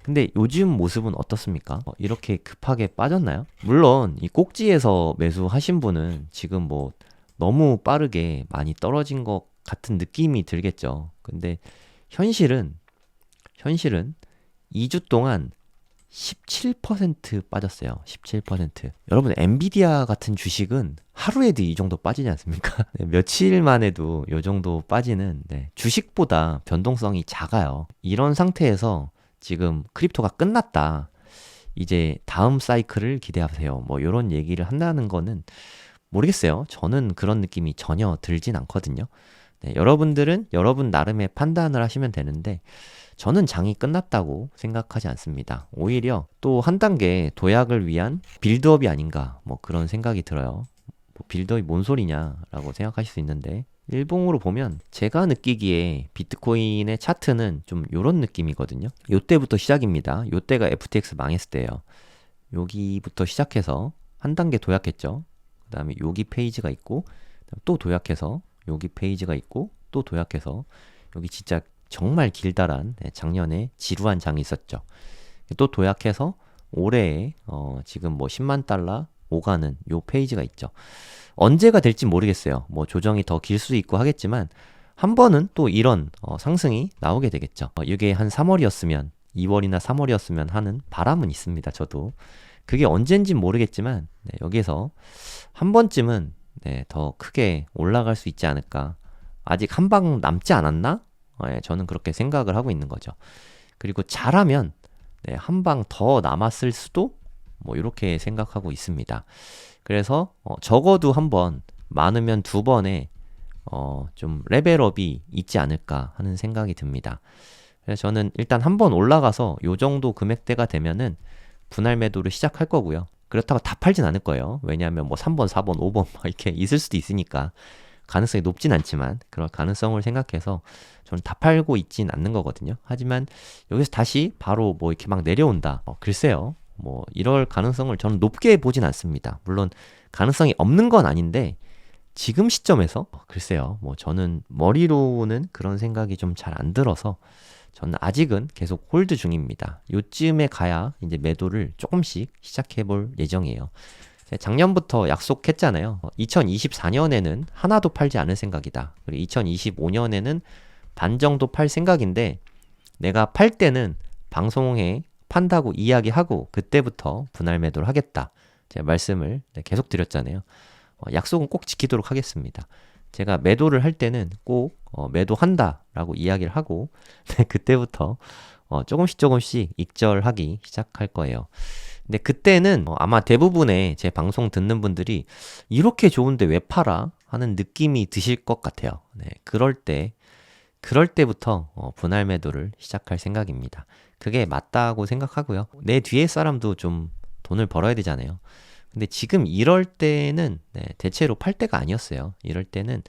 Speaker 1: 근데 요즘 모습은 어떻습니까? 이렇게 급하게 빠졌나요? 물론 이 꼭지에서 매수하신 분은 지금 뭐 너무 빠르게 많이 떨어진 것 같은 느낌이 들겠죠. 근데 현실은 2주 동안 17% 빠졌어요. 17%. 여러분 엔비디아 같은 주식은 하루에도 이 정도 빠지지 않습니까? 며칠만 해도 이 정도 빠지는 주식보다 변동성이 작아요. 이런 상태에서 지금 크립토가 끝났다. 이제 다음 사이클을 기대하세요. 뭐 이런 얘기를 한다는 거는
Speaker 2: 모르겠어요. 저는 그런 느낌이 전혀 들진 않거든요. 네, 여러분들은 여러분 나름의 판단을 하시면 되는데 저는 장이 끝났다고 생각하지 않습니다. 오히려 또 한 단계 도약을 위한 빌드업이 아닌가 뭐 그런 생각이 들어요. 뭐 빌드업이 뭔 소리냐라고 생각하실 수 있는데 일봉으로 보면 제가 느끼기에 비트코인의 차트는 좀 요런 느낌이거든요. 요때부터 시작입니다. 요때가 FTX 망했을 때예요. 여기부터 시작해서 한 단계 도약했죠. 그 다음에 여기 페이지가 있고 또 도약해서 여기 페이지가 있고 또 도약해서 여기 진짜 정말 길다란 작년에 지루한 장이 있었죠. 또 도약해서 올해에 지금 뭐 10만 달러 오가는 요 페이지가 있죠. 언제가 될지 모르겠어요. 뭐 조정이 더 길 수 있고 하겠지만 한 번은 또 이런 상승이 나오게 되겠죠. 이게 한 3월이었으면 2월이나 3월이었으면 하는 바람은 있습니다. 저도 그게 언젠진 모르겠지만 네, 여기서 한 번쯤은 네, 더 크게 올라갈 수 있지 않을까. 아직 한 방 남지 않았나? 네, 저는 그렇게 생각을 하고 있는 거죠. 그리고 잘하면 네, 한 방 더 남았을 수도 뭐 이렇게 생각하고 있습니다. 그래서 적어도 한 번, 많으면 두 번의 좀 레벨업이 있지 않을까 하는 생각이 듭니다. 그래서 저는 일단 한 번 올라가서 요 정도 금액대가 되면은 분할 매도를 시작할 거고요. 그렇다고 다 팔진 않을 거예요. 왜냐하면 뭐 3번, 4번, 5번 막 이렇게 있을 수도 있으니까 가능성이 높진 않지만 그런 가능성을 생각해서 저는 다 팔고 있진 않는 거거든요. 하지만 여기서 다시 바로 뭐 이렇게 막 내려온다. 글쎄요. 뭐 이럴 가능성을 저는 높게 보진 않습니다. 물론 가능성이 없는 건 아닌데 지금 시점에서 글쎄요. 뭐 저는 머리로는 그런 생각이 좀 잘 안 들어서 저는 아직은 계속 홀드 중입니다. 요쯤에 가야 이제 매도를 조금씩 시작해 볼 예정이에요. 작년부터 약속했잖아요. 2024년에는 하나도 팔지 않을 생각이다. 그리고 2025년에는 반 정도 팔 생각인데 내가 팔 때는 방송에 판다고 이야기하고 그때부터 분할 매도를 하겠다. 제가 말씀을 계속 드렸잖아요. 약속은 꼭 지키도록 하겠습니다. 제가 매도를 할 때는 꼭 매도한다라고 이야기를 하고 그때부터 조금씩 익절하기 시작할 거예요. 근데 그때는 아마 대부분의 제 방송 듣는 분들이 이렇게 좋은데 왜 팔아? 하는 느낌이 드실 것 같아요. 네, 그럴 때부터 분할 매도를 시작할 생각입니다. 그게 맞다고 생각하고요. 내 뒤에 사람도 좀 돈을 벌어야 되잖아요. 근데 지금 이럴 때는 대체로 팔 때가 아니었어요. 이럴 때는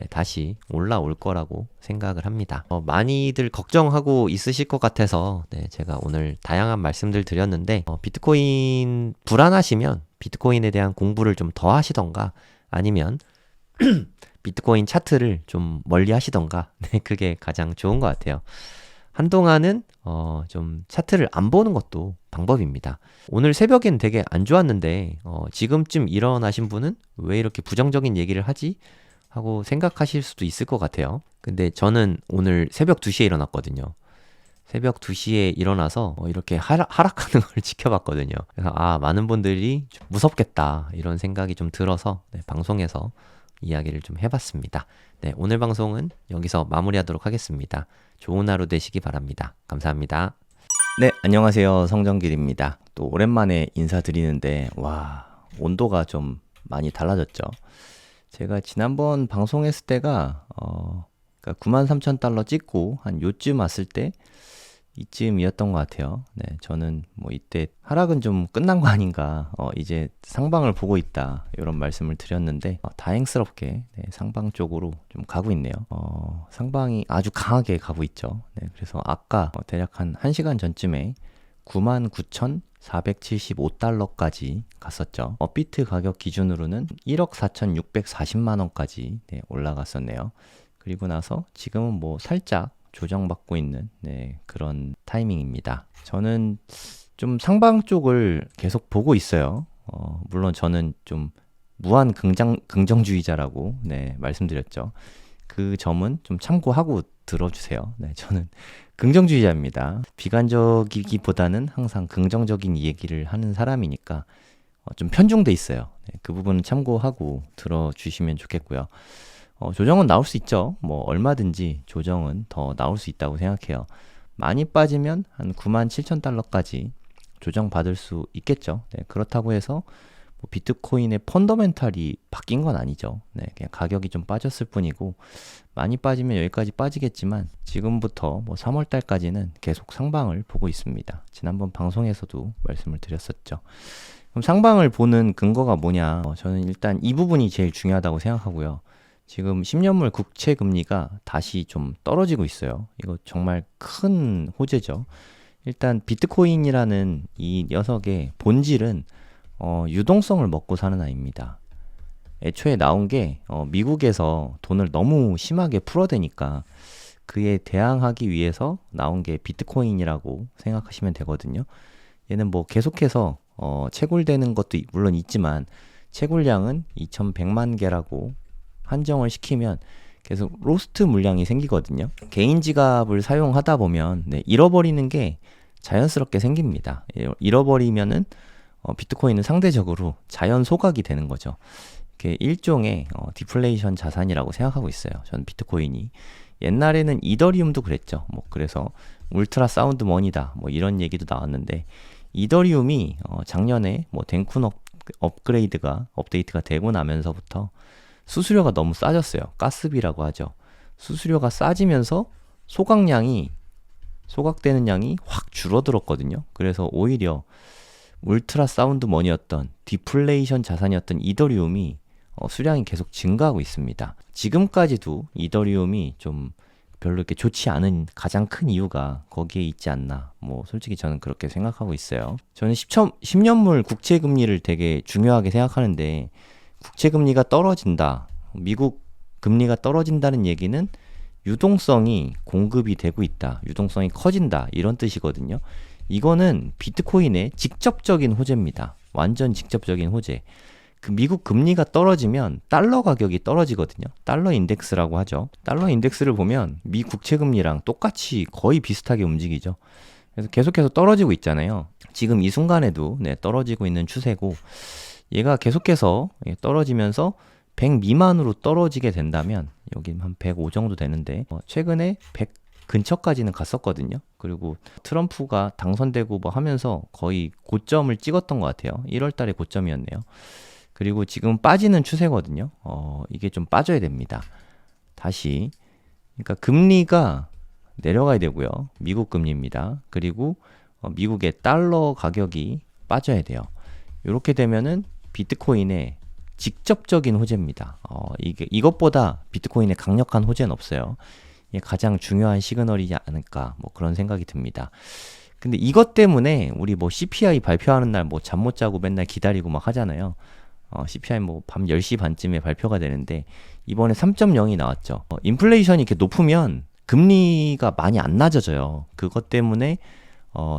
Speaker 2: 다시 올라올 거라고 생각을 합니다. 많이들 걱정하고 있으실 것 같아서 제가 오늘 다양한 말씀들 드렸는데 비트코인 불안하시면 비트코인에 대한 공부를 좀 더 하시던가 아니면 비트코인 차트를 좀 멀리 하시던가 그게 가장 좋은 것 같아요. 한동안은 좀 차트를 안 보는 것도 방법입니다. 오늘 새벽엔 되게 안 좋았는데 지금쯤 일어나신 분은 왜 이렇게 부정적인 얘기를 하지? 하고 생각하실 수도 있을 것 같아요. 근데 저는 오늘 새벽 2시에 일어났거든요. 새벽 2시에 일어나서 이렇게 하락하는 걸 지켜봤거든요. 그래서 많은 분들이 좀 무섭겠다 이런 생각이 좀 들어서 방송에서 이야기를 좀 해봤습니다. 오늘 방송은 여기서 마무리하도록 하겠습니다. 좋은 하루 되시기 바랍니다. 감사합니다.
Speaker 1: 네, 안녕하세요. 성정길입니다. 또 오랜만에 인사드리는데 와, 온도가 좀 많이 달라졌죠. 제가 지난번 방송했을 때가 그러니까 93,000달러 찍고 한 요쯤 왔을 때 이쯤이었던 것 같아요. 네, 저는 뭐 이때 하락은 좀 끝난 거 아닌가, 이제 상방을 보고 있다 이런 말씀을 드렸는데 다행스럽게 상방 쪽으로 좀 가고 있네요. 상방이 아주 강하게 가고 있죠. 네, 그래서 아까 대략 한 1시간 전쯤에 99,475달러까지 갔었죠. 비트 가격 기준으로는 1억 4,640만 원까지 올라갔었네요. 그리고 나서 지금은 뭐 살짝 조정받고 있는 그런 타이밍입니다. 저는 좀 상방 쪽을 계속 보고 있어요. 물론 저는 좀 무한 긍정주의자라고 말씀드렸죠. 그 점은 좀 참고하고 들어주세요. 저는 긍정주의자입니다. 비관적이기보다는 항상 긍정적인 얘기를 하는 사람이니까 좀 편중돼 있어요. 그 부분은 참고하고 들어주시면 좋겠고요. 조정은 나올 수 있죠. 뭐 얼마든지 조정은 더 나올 수 있다고 생각해요. 많이 빠지면 한 97,000달러까지 조정 받을 수 있겠죠. 그렇다고 해서 비트코인의 펀더멘탈이 바뀐 건 아니죠. 네, 그냥 가격이 좀 빠졌을 뿐이고 많이 빠지면 여기까지 빠지겠지만 지금부터 뭐 3월 달까지는 계속 상방을 보고 있습니다. 지난번 방송에서도 말씀을 드렸었죠. 그럼 상방을 보는 근거가 뭐냐? 저는 일단 이 부분이 제일 중요하다고 생각하고요. 지금 10년물 국채 금리가 다시 좀 떨어지고 있어요. 이거 정말 큰 호재죠. 일단 비트코인이라는 이 녀석의 본질은 유동성을 먹고 사는 아이입니다. 애초에 나온 게 미국에서 돈을 너무 심하게 풀어대니까 그에 대항하기 위해서 나온 게 비트코인이라고 생각하시면 되거든요. 얘는 뭐 계속해서 채굴되는 것도 물론 있지만 채굴량은 2100만 개라고 한정을 시키면 계속 로스트 물량이 생기거든요. 개인 지갑을 사용하다 보면 잃어버리는 게 자연스럽게 생깁니다. 잃어버리면은 비트코인은 상대적으로 자연 소각이 되는 거죠. 이게 일종의 디플레이션 자산이라고 생각하고 있어요. 저는 비트코인이. 옛날에는 이더리움도 그랬죠. 뭐 그래서 울트라 사운드 머니다 뭐 이런 얘기도 나왔는데 이더리움이 작년에 뭐 덴쿤 업데이트가 되고 나면서부터 수수료가 너무 싸졌어요. 가스비라고 하죠. 수수료가 싸지면서 소각되는 양이 확 줄어들었거든요. 그래서 오히려 울트라 사운드 머니였던 디플레이션 자산이었던 이더리움이 수량이 계속 증가하고 있습니다. 지금까지도 이더리움이 좀 별로 이렇게 좋지 않은 가장 큰 이유가 거기에 있지 않나. 뭐 솔직히 저는 그렇게 생각하고 있어요. 저는 10년물 국채 금리를 되게 중요하게 생각하는데 국채 금리가 떨어진다. 미국 금리가 떨어진다는 얘기는 유동성이 공급이 되고 있다. 유동성이 커진다. 이런 뜻이거든요. 이거는 비트코인의 직접적인 호재입니다. 완전 직접적인 호재. 그 미국 금리가 떨어지면 달러 가격이 떨어지거든요. 달러 인덱스라고 하죠. 달러 인덱스를 보면 미 국채 금리랑 똑같이 거의 비슷하게 움직이죠. 그래서 계속해서 떨어지고 있잖아요. 지금 이 순간에도 떨어지고 있는 추세고 얘가 계속해서 떨어지면서 100 미만으로 떨어지게 된다면 여기 한 105 정도 되는데 최근에 100 근처까지는 갔었거든요. 그리고 트럼프가 당선되고 뭐 하면서 거의 고점을 찍었던 것 같아요. 1월 달에 고점이었네요. 그리고 지금 빠지는 추세거든요. 이게 좀 빠져야 됩니다. 다시. 그러니까 금리가 내려가야 되고요. 미국 금리입니다. 그리고 미국의 달러 가격이 빠져야 돼요. 이렇게 되면은 비트코인의 직접적인 호재입니다. 이것보다 비트코인의 강력한 호재는 없어요. 이게 가장 중요한 시그널이지 않을까 뭐 그런 생각이 듭니다. 근데 이것 때문에 우리 뭐 CPI 발표하는 날 뭐 잠 못 자고 맨날 기다리고 막 하잖아요. CPI 뭐 밤 10시 반쯤에 발표가 되는데 이번에 3.0이 나왔죠. 인플레이션이 이렇게 높으면 금리가 많이 안 낮아져요. 그것 때문에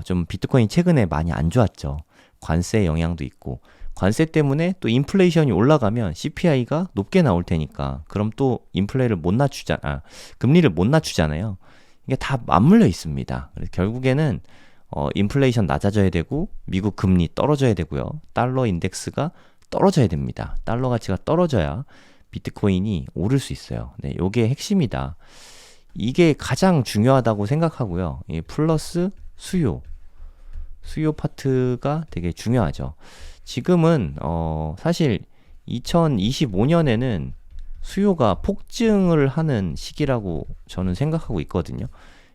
Speaker 1: 좀 비트코인 최근에 많이 안 좋았죠. 관세 영향도 있고 관세 때문에 또 인플레이션이 올라가면 CPI가 높게 나올 테니까 그럼 또 금리를 못 낮추잖아요. 이게 다 맞물려 있습니다. 그래서 결국에는 인플레이션 낮아져야 되고 미국 금리 떨어져야 되고요. 달러 인덱스가 떨어져야 됩니다. 달러 가치가 떨어져야 비트코인이 오를 수 있어요. 네, 요게 핵심이다. 이게 가장 중요하다고 생각하고요. 플러스 수요 파트가 되게 중요하죠. 지금은 사실 2025년에는 수요가 폭증을 하는 시기라고 저는 생각하고 있거든요.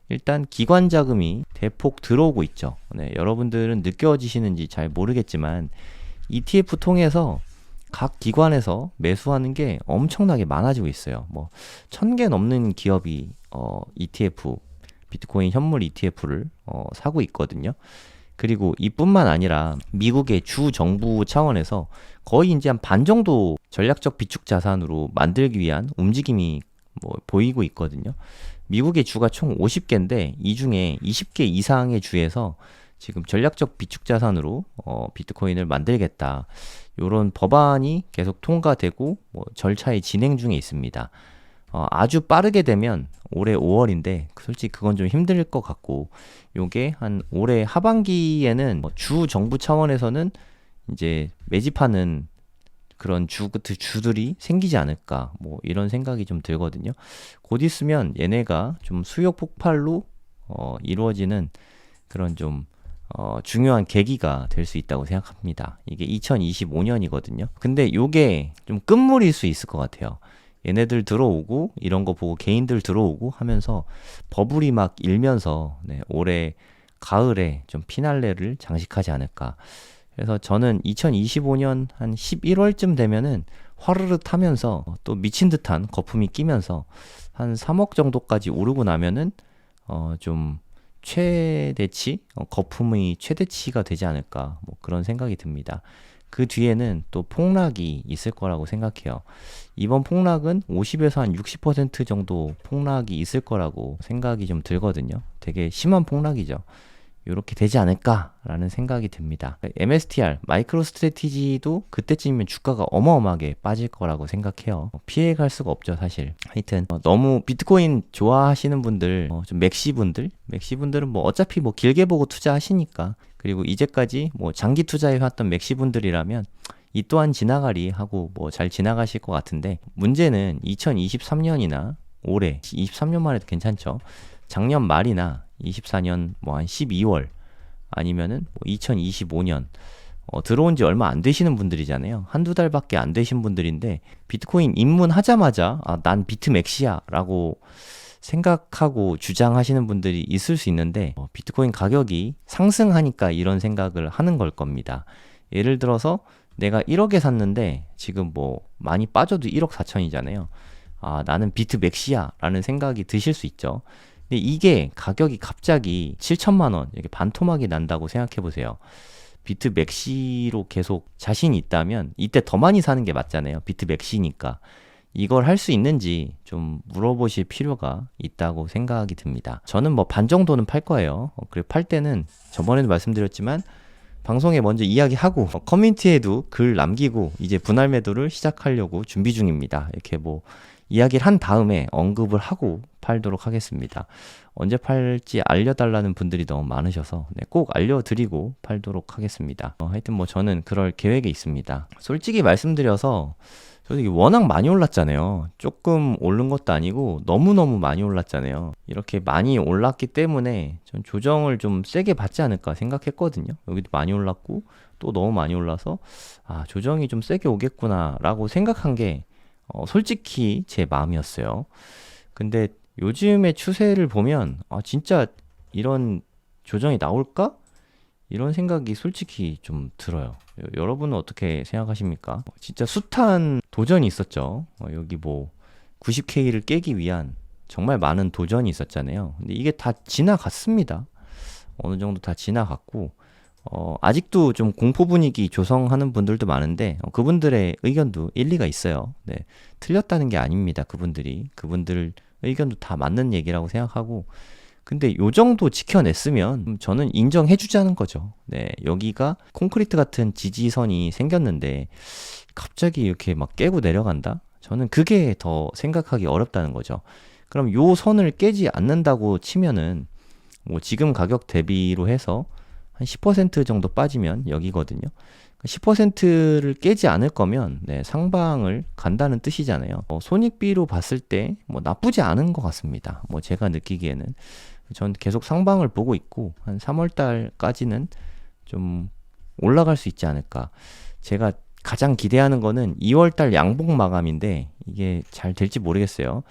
Speaker 1: 일단 기관 자금이 대폭 들어오고 있죠. 네, 여러분들은 느껴지시는지 잘 모르겠지만 ETF 통해서 각 기관에서 매수하는 게 엄청나게 많아지고 있어요. 뭐 1000개 넘는 기업이 비트코인 현물 ETF를 사고 있거든요. 그리고 이뿐만 아니라 미국의 주 정부 차원에서 거의 이제 한 반 정도 전략적 비축 자산으로 만들기 위한 움직임이 뭐 보이고 있거든요. 미국의 주가 총 50개인데 이 중에 20개 이상의 주에서 지금 전략적 비축 자산으로 비트코인을 만들겠다. 이런 법안이 계속 통과되고 뭐 절차에 진행 중에 있습니다. 아주 빠르게 되면 올해 5월인데 솔직히 그건 좀 힘들 것 같고 요게 한 올해 하반기에는 주 정부 차원에서는 이제 매집하는 그런 주들이 생기지 않을까 뭐 이런 생각이 좀 들거든요. 곧 있으면 얘네가 좀 수요 폭발로 이루어지는 그런 좀 중요한 계기가 될 수 있다고 생각합니다. 이게 2025년이거든요. 근데 요게 좀 끝물일 수 있을 것 같아요. 얘네들 들어오고 이런 거 보고 개인들 들어오고 하면서 버블이 막 일면서 네, 올해 가을에 좀 피날레를 장식하지 않을까. 그래서 저는 2025년 한 11월쯤 되면은 화르르 타면서 또 미친 듯한 거품이 끼면서 한 3억 정도까지 오르고 나면은 좀 최대치, 거품의 최대치가 되지 않을까, 뭐 그런 생각이 듭니다. 그 뒤에는 또 폭락이 있을 거라고 생각해요. 이번 폭락은 50에서 한 60% 정도 폭락이 있을 거라고 생각이 좀 들거든요. 되게 심한 폭락이죠. 이렇게 되지 않을까라는 생각이 듭니다. MSTR, 마이크로 스트래티지도 그때쯤이면 주가가 어마어마하게 빠질 거라고 생각해요. 피해갈 수가 없죠, 사실. 하여튼 너무 비트코인 좋아하시는 분들, 좀 맥시분들은 뭐 어차피 뭐 길게 보고 투자하시니까, 그리고 이제까지 뭐 장기 투자해왔던 맥시분들이라면 이 또한 지나가리 하고 뭐 잘 지나가실 것 같은데, 문제는 2023년이나 올해 23년만 해도 괜찮죠. 작년 말이나 24년 뭐 한 12월 아니면은 뭐 2025년 들어온 지 얼마 안 되시는 분들이잖아요. 한두 달밖에 안 되신 분들인데 비트코인 입문하자마자 난 비트맥시야 라고 생각하고 주장하시는 분들이 있을 수 있는데, 비트코인 가격이 상승하니까 이런 생각을 하는 걸 겁니다. 예를 들어서 내가 1억에 샀는데 지금 뭐 많이 빠져도 1억 4천이잖아요. 나는 비트맥시야 라는 생각이 드실 수 있죠. 근데 이게 가격이 갑자기 7천만 원 이렇게 반토막이 난다고 생각해 보세요. 비트 맥시로 계속 자신이 있다면 이때 더 많이 사는 게 맞잖아요. 비트 맥시니까. 이걸 할 수 있는지 좀 물어보실 필요가 있다고 생각이 듭니다. 저는 뭐 반 정도는 팔 거예요. 그리고 팔 때는 저번에도 말씀드렸지만 방송에 먼저 이야기하고 커뮤니티에도 글 남기고 이제 분할 매도를 시작하려고 준비 중입니다. 이렇게 뭐 이야기를 한 다음에 언급을 하고 팔도록 하겠습니다. 언제 팔지 알려달라는 분들이 너무 많으셔서 꼭 알려드리고 팔도록 하겠습니다. 하여튼 뭐 저는 그럴 계획이 있습니다. 솔직히 말씀드려서 솔직히 워낙 많이 올랐잖아요. 조금 오른 것도 아니고 너무너무 많이 올랐잖아요. 이렇게 많이 올랐기 때문에 전 조정을 좀 세게 받지 않을까 생각했거든요. 여기도 많이 올랐고 또 너무 많이 올라서 조정이 좀 세게 오겠구나 라고 생각한 게 솔직히 제 마음이었어요. 근데 요즘의 추세를 보면 진짜 이런 조정이 나올까? 이런 생각이 솔직히 좀 들어요. 여러분은 어떻게 생각하십니까? 진짜 숱한 도전이 있었죠. 여기 뭐 90K를 깨기 위한 정말 많은 도전이 있었잖아요. 근데 이게 다 지나갔습니다. 어느 정도 다 지나갔고 아직도 좀 공포 분위기 조성하는 분들도 많은데 그분들의 의견도 일리가 있어요. 네, 틀렸다는 게 아닙니다. 그분들 의견도 다 맞는 얘기라고 생각하고, 근데 요 정도 지켜냈으면 저는 인정해주자는 거죠. 네, 여기가 콘크리트 같은 지지선이 생겼는데 갑자기 이렇게 막 깨고 내려간다? 저는 그게 더 생각하기 어렵다는 거죠. 그럼 요 선을 깨지 않는다고 치면은 뭐 지금 가격 대비로 해서 한 10% 정도 빠지면 여기거든요. 10%를 깨지 않을 거면 상방을 간다는 뜻이잖아요. 손익비로 봤을 때 뭐 나쁘지 않은 것 같습니다. 뭐 제가 느끼기에는 전 계속 상방을 보고 있고 한 3월 달까지는 좀 올라갈 수 있지 않을까. 제가 가장 기대하는 거는 2월 달 양봉 마감인데 이게 잘 될지 모르겠어요.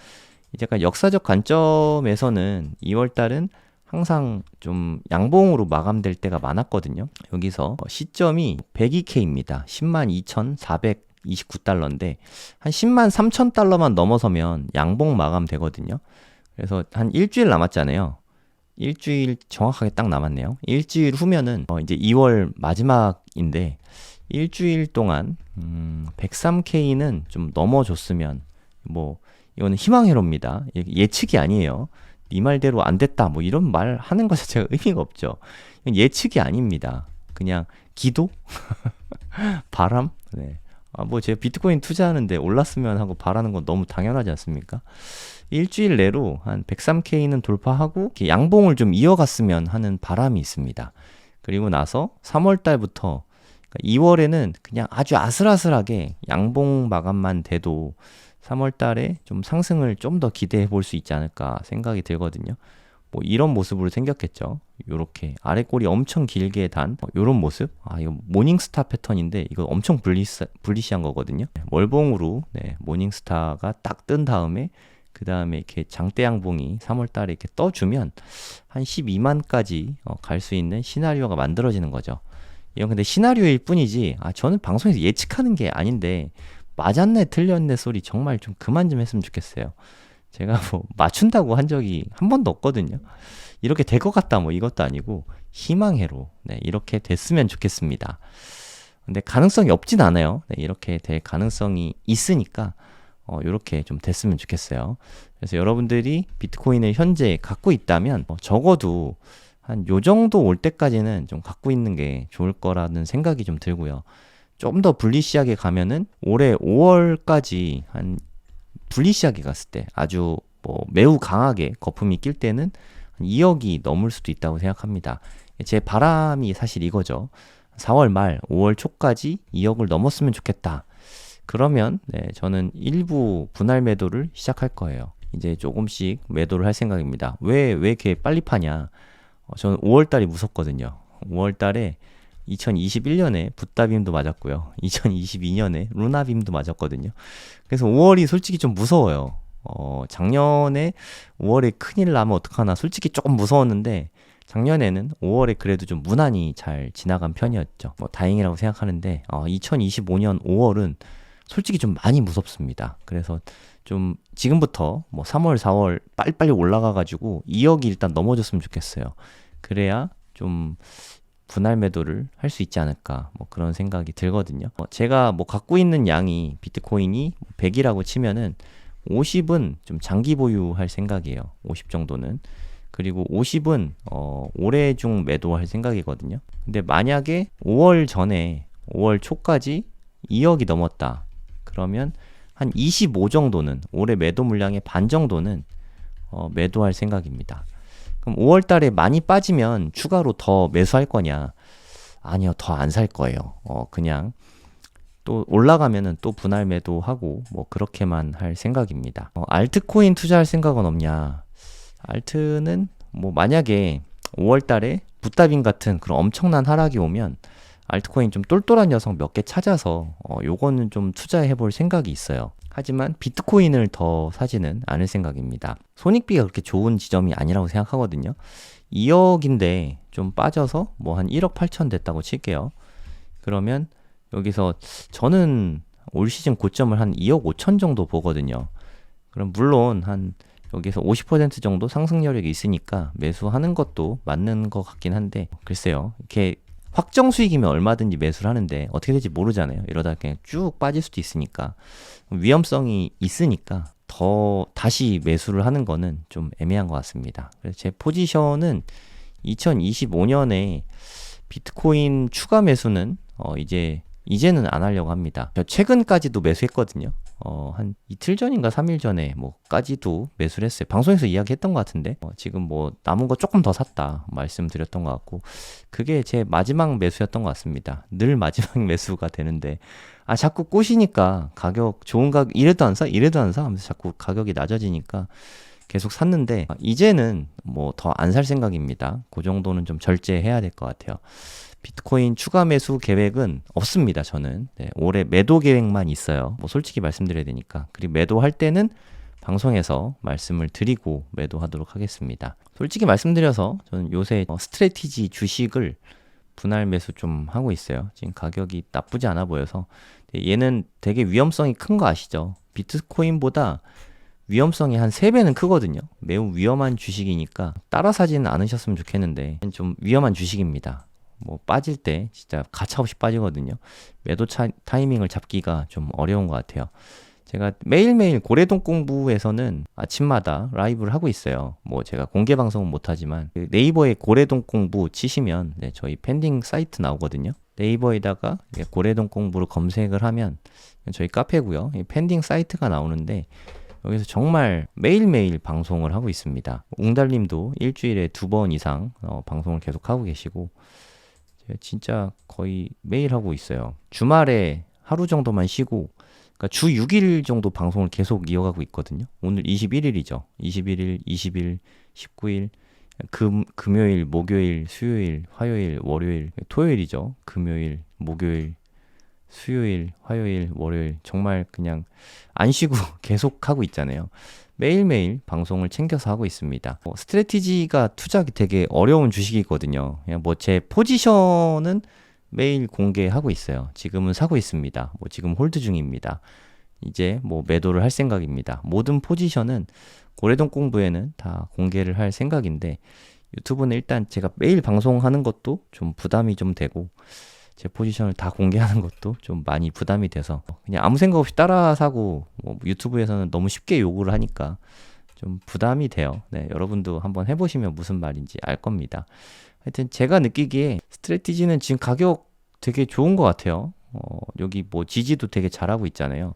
Speaker 1: 이제 약간 역사적 관점에서는 2월 달은 항상 좀 양봉으로 마감될 때가 많았거든요. 여기서 시점이 102K입니다. 102,429달러인데 한 10만 3천 달러만 넘어서면 양봉 마감 되거든요. 그래서 한 일주일 남았잖아요. 일주일 정확하게 딱 남았네요. 일주일 후면은 이제 2월 마지막인데 일주일 동안 103K는 좀 넘어줬으면 뭐 이거는 희망회로입니다. 예측이 아니에요. 네 말대로 안 됐다 뭐 이런 말 하는 것 자체가 의미가 없죠. 예측이 아닙니다. 그냥 기도? 바람? 네. 뭐 제가 비트코인 투자하는데 올랐으면 하고 바라는 건 너무 당연하지 않습니까? 일주일 내로 한 103K는 돌파하고 양봉을 좀 이어갔으면 하는 바람이 있습니다. 그리고 나서 3월 달부터 2월에는 그냥 아주 아슬아슬하게 양봉 마감만 돼도 3월 달에 좀 상승을 좀 더 기대해 볼 수 있지 않을까 생각이 들거든요. 뭐 이런 모습으로 생겼겠죠. 요렇게 아래 꼬리 엄청 길게 단 요런 모습. 이거 모닝스타 패턴인데 이거 엄청 불리시한 거거든요. 월봉으로 모닝스타가 딱 뜬 다음에 그 다음에 이렇게 장대양봉이 3월 달에 이렇게 떠주면 한 12만까지 갈 수 있는 시나리오가 만들어지는 거죠. 이건 근데 시나리오일 뿐이지, 저는 방송에서 예측하는 게 아닌데, 맞았네, 틀렸네 소리 정말 좀 그만 좀 했으면 좋겠어요. 제가 뭐 맞춘다고 한 적이 한 번도 없거든요. 이렇게 될 것 같다 뭐 이것도 아니고, 희망회로 이렇게 됐으면 좋겠습니다. 근데 가능성이 없진 않아요. 이렇게 될 가능성이 있으니까 이렇게 좀 됐으면 좋겠어요. 그래서 여러분들이 비트코인을 현재 갖고 있다면 적어도 한 요 정도 올 때까지는 좀 갖고 있는 게 좋을 거라는 생각이 좀 들고요. 좀 더 불리시하게 가면은 올해 5월까지 한 불리시하게 갔을 때 아주 뭐 매우 강하게 거품이 낄 때는 한 2억이 넘을 수도 있다고 생각합니다. 제 바람이 사실 이거죠. 4월 말 5월 초까지 2억을 넘었으면 좋겠다. 그러면 저는 일부 분할 매도를 시작할 거예요. 이제 조금씩 매도를 할 생각입니다. 왜 이렇게 빨리 파냐? 저는 5월 달이 무섭거든요. 5월 달에 2021년에 붓다빔도 맞았고요. 2022년에 루나빔도 맞았거든요. 그래서 5월이 솔직히 좀 무서워요. 작년에 5월에 큰일 나면 어떡하나 솔직히 조금 무서웠는데, 작년에는 5월에 그래도 좀 무난히 잘 지나간 편이었죠. 뭐 다행이라고 생각하는데 2025년 5월은 솔직히 좀 많이 무섭습니다. 그래서 좀 지금부터 뭐 3월, 4월 빨리빨리 올라가가지고 2억이 일단 넘어졌으면 좋겠어요. 그래야 좀 분할 매도를 할 수 있지 않을까, 뭐 그런 생각이 들거든요. 제가 뭐 갖고 있는 양이 비트코인이 100이라고 치면은 50은 좀 장기 보유할 생각이에요. 50 정도는. 그리고 50은 올해 중 매도할 생각이거든요. 근데 만약에 5월 전에 5월 초까지 2억이 넘었다. 그러면 한 25 정도는, 올해 매도 물량의 반 정도는 매도할 생각입니다. 그럼 5월 달에 많이 빠지면 추가로 더 매수할 거냐? 아니요, 더 안 살 거예요. 그냥 또 올라가면은 또 분할 매도하고 뭐 그렇게만 할 생각입니다. 알트코인 투자할 생각은 없냐? 알트는 뭐 만약에 5월 달에 붓다빔 같은 그런 엄청난 하락이 오면 알트코인 좀 똘똘한 녀석 몇 개 찾아서 요거는 좀 투자해 볼 생각이 있어요. 하지만 비트코인을 더 사지는 않을 생각입니다. 손익비가 그렇게 좋은 지점이 아니라고 생각하거든요. 2억인데 좀 빠져서 뭐 한 1억 8천 됐다고 칠게요. 그러면 여기서 저는 올 시즌 고점을 한 2억 5천 정도 보거든요. 그럼 물론 한 여기서 50% 정도 상승 여력이 있으니까 매수하는 것도 맞는 것 같긴 한데, 글쎄요. 이렇게 확정 수익이면 얼마든지 매수를 하는데 어떻게 될지 모르잖아요. 이러다 그냥 쭉 빠질 수도 있으니까, 위험성이 있으니까 더 다시 매수를 하는 거는 좀 애매한 것 같습니다. 그래서 제 포지션은 2025년에 비트코인 추가 매수는 이제는 안 하려고 합니다. 저 최근까지도 매수했거든요. 한 이틀 전인가 3일 전에 뭐까지도 매수를 했어요. 방송에서 이야기했던 것 같은데, 지금 뭐 남은 거 조금 더 샀다 말씀드렸던 것 같고, 그게 제 마지막 매수였던 것 같습니다. 늘 마지막 매수가 되는데, 자꾸 꼬시니까 가격 좋은 가격 이래도 안 사 하면서 자꾸 가격이 낮아지니까 계속 샀는데, 이제는 뭐 더 안 살 생각입니다. 그 정도는 좀 절제해야 될 것 같아요. 비트코인 추가 매수 계획은 없습니다. 저는 올해 매도 계획만 있어요. 뭐 솔직히 말씀드려야 되니까. 그리고 매도할 때는 방송에서 말씀을 드리고 매도하도록 하겠습니다. 솔직히 말씀드려서 저는 요새 스트래티지 주식을 분할 매수 좀 하고 있어요. 지금 가격이 나쁘지 않아 보여서. 얘는 되게 위험성이 큰 거 아시죠? 비트코인보다 위험성이 한 3배는 크거든요. 매우 위험한 주식이니까 따라 사지는 않으셨으면 좋겠는데, 좀 위험한 주식입니다. 뭐 빠질 때 진짜 가차없이 빠지거든요. 매도 타이밍을 잡기가 좀 어려운 것 같아요. 제가 매일매일 고래동 공부에서는 아침마다 라이브를 하고 있어요. 뭐 제가 공개 방송은 못하지만 네이버에 고래동 공부 치시면 저희 pending 사이트 나오거든요. 네이버에다가 고래동 공부로 검색을 하면 저희 카페고요. pending 사이트가 나오는데, 여기서 정말 매일매일 방송을 하고 있습니다. 웅달님도 일주일에 2번 이상 방송을 계속 하고 계시고, 진짜 거의 매일 하고 있어요. 주말에 하루 정도만 쉬고, 그러니까 주 6일 정도 방송을 계속 이어가고 있거든요. 오늘 21일이죠. 21일, 20일, 19일 금요일, 목요일, 수요일, 화요일, 월요일, 토요일이죠. 금요일, 목요일, 수요일, 화요일, 월요일 정말 그냥 안 쉬고 계속 하고 있잖아요. 매일매일 방송을 챙겨서 하고 있습니다. 스트래티지가 투자하기 되게 어려운 주식이거든요. 그냥 뭐 제 포지션은 매일 공개하고 있어요. 지금은 사고 있습니다. 뭐 지금 홀드 중입니다. 이제 뭐 매도를 할 생각입니다. 모든 포지션은 고래동 공부에는 다 공개를 할 생각인데 유튜브는 일단 제가 매일 방송하는 것도 좀 부담이 좀 되고 제 포지션을 다 공개하는 것도 좀 많이 부담이 돼서 그냥 아무 생각 없이 따라 사고 뭐 유튜브에서는 너무 쉽게 요구를 하니까 좀 부담이 돼요. 네, 여러분도 한번 해보시면 무슨 말인지 알 겁니다. 하여튼 제가 느끼기에 스트래티지는 지금 가격 되게 좋은 것 같아요. 여기 뭐 지지도 되게 잘하고 있잖아요.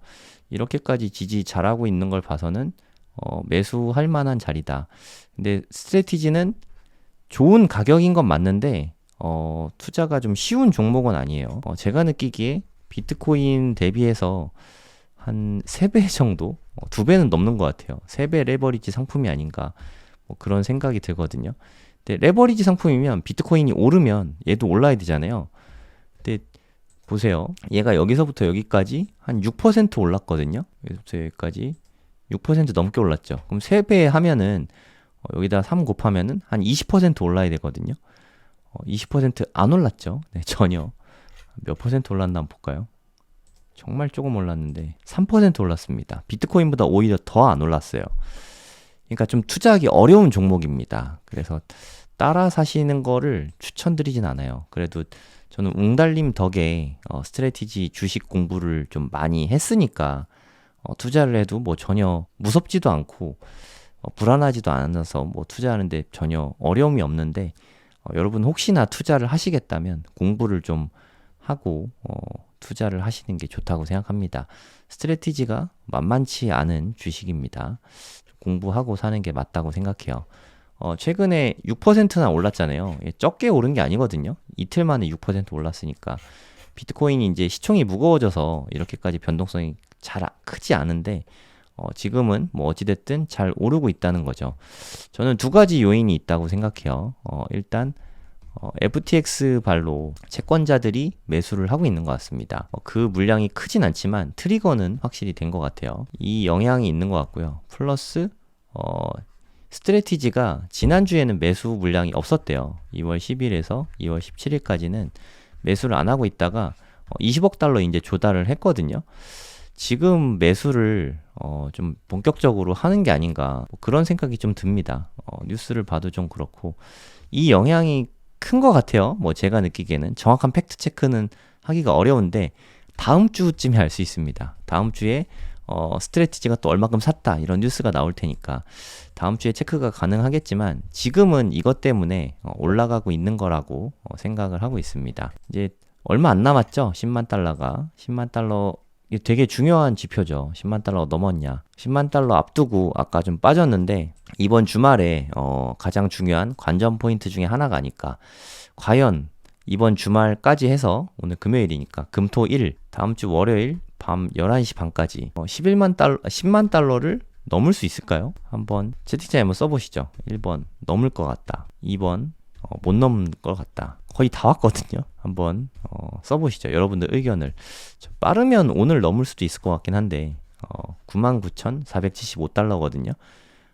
Speaker 1: 이렇게까지 지지 잘하고 있는 걸 봐서는 매수할 만한 자리다. 근데 스트래티지는 좋은 가격인 건 맞는데 투자가 좀 쉬운 종목은 아니에요. 제가 느끼기에 비트코인 대비해서 한 3배 정도? 2배는 넘는 것 같아요. 3배 레버리지 상품이 아닌가 뭐 그런 생각이 들거든요. 근데 레버리지 상품이면 비트코인이 오르면 얘도 올라야 되잖아요. 근데 보세요. 얘가 여기서부터 여기까지 한 6% 올랐거든요. 여기서부터 여기까지 6% 넘게 올랐죠. 그럼 3배 하면은 여기다 3 곱하면은 한 20% 올라야 되거든요. 20%안 올랐죠. 네, 전혀. 몇 퍼센트 올랐나 한번 볼까요? 정말 조금 올랐는데 3% 올랐습니다. 비트코인보다 오히려 더 안 올랐어요. 그러니까 좀 투자하기 어려운 종목입니다. 그래서 따라 사시는 거를 추천드리진 않아요. 그래도 저는 웅달님 덕에 스트래티지 주식 공부를 좀 많이 했으니까 투자를 해도 뭐 전혀 무섭지도 않고 불안하지도 않아서 뭐 투자하는데 전혀 어려움이 없는데 여러분 혹시나 투자를 하시겠다면 공부를 좀 하고 투자를 하시는 게 좋다고 생각합니다. 스트래티지가 만만치 않은 주식입니다. 공부하고 사는 게 맞다고 생각해요. 최근에 6%나 올랐잖아요. 적게 오른 게 아니거든요. 이틀 만에 6% 올랐으니까 비트코인이 이제 시총이 무거워져서 이렇게까지 변동성이 잘 크지 않은데 지금은 뭐 어찌됐든 잘 오르고 있다는 거죠. 저는 두 가지 요인이 있다고 생각해요. 일단 FTX 발로 채권자들이 매수를 하고 있는 것 같습니다. 그 물량이 크진 않지만 트리거는 확실히 된 것 같아요. 이 영향이 있는 것 같고요. 플러스 스트래티지가 지난주에는 매수 물량이 없었대요. 2월 10일에서 2월 17일까지는 매수를 안 하고 있다가 20억 달러 이제 조달을 했거든요. 지금 매수를 좀 본격적으로 하는 게 아닌가 뭐 그런 생각이 좀 듭니다. 뉴스를 봐도 좀 그렇고 이 영향이 큰 것 같아요. 뭐 제가 느끼기에는 정확한 팩트 체크는 하기가 어려운데 다음 주쯤에 알 수 있습니다. 다음 주에 스트래티지가 또 얼마큼 샀다 이런 뉴스가 나올 테니까 다음 주에 체크가 가능하겠지만 지금은 이것 때문에 올라가고 있는 거라고 생각을 하고 있습니다. 이제 얼마 안 남았죠. 10만 달러가 10만 달러 이게 되게 중요한 지표죠. 10만 달러 넘었냐. 10만 달러 앞두고 아까 좀 빠졌는데 이번 주말에 가장 중요한 관전 포인트 중에 하나가 아닐까. 과연 이번 주말까지 해서 오늘 금요일이니까 금토 일 다음 주 월요일 밤 11시 반까지 10만 달러를 넘을 수 있을까요? 한번 채팅창에 한번 써보시죠. 1번 넘을 것 같다. 2번 못 넘을 것 같다. 거의 다 왔거든요. 한번 써보시죠. 여러분들 의견을. 빠르면 오늘 넘을 수도 있을 것 같긴 한데 99,475달러거든요.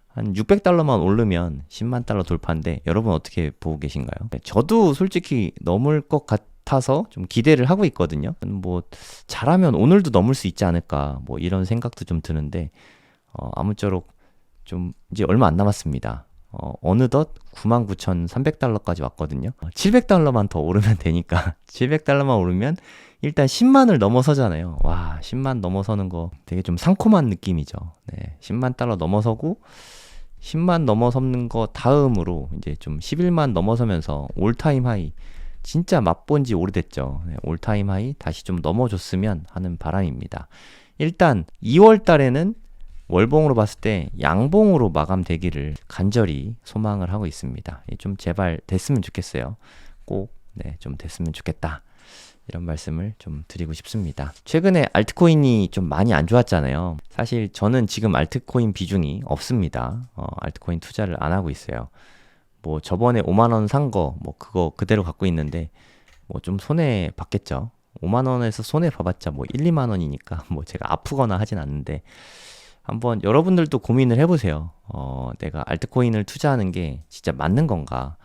Speaker 1: 한 600달러만 오르면 10만 달러 돌파인데 여러분 어떻게 보고 계신가요? 저도 솔직히 넘을 것 같아서 좀 기대를 하고 있거든요. 뭐 잘하면 오늘도 넘을 수 있지 않을까 뭐 이런 생각도 좀 드는데 아무쪼록 좀 이제 얼마 안 남았습니다. 어느덧 99,300달러까지 왔거든요. 700달러만 더 오르면 되니까 700달러만 오르면 일단 10만을 넘어서잖아요. 와, 10만 넘어서는 거 되게 좀 상콤한 느낌이죠. 네, 10만 달러 넘어서고 10만 넘어서는 거 다음으로 이제 좀 11만 넘어서면서 올타임 하이 진짜 맛본 지 오래됐죠. 네, 올타임 하이 다시 좀 넘어줬으면 하는 바람입니다. 일단 2월 달에는 월봉으로 봤을 때 양봉으로 마감되기를 간절히 소망을 하고 있습니다. 좀 제발 됐으면 좋겠어요. 꼭 좀 됐으면 좋겠다. 이런 말씀을 좀 드리고 싶습니다. 최근에 알트코인이 좀 많이 안 좋았잖아요. 사실 저는 지금 알트코인 비중이 없습니다. 알트코인 투자를 안 하고 있어요. 뭐 저번에 5만 원 산 거 뭐 그거 그대로 갖고 있는데 뭐 좀 손해 봤겠죠. 5만 원에서 손해 봐봤자 뭐 1, 2만 원이니까 뭐 제가 아프거나 하진 않는데 한번 여러분들도 고민을 해보세요. 내가 알트코인을 투자하는 게 진짜 맞는 건가?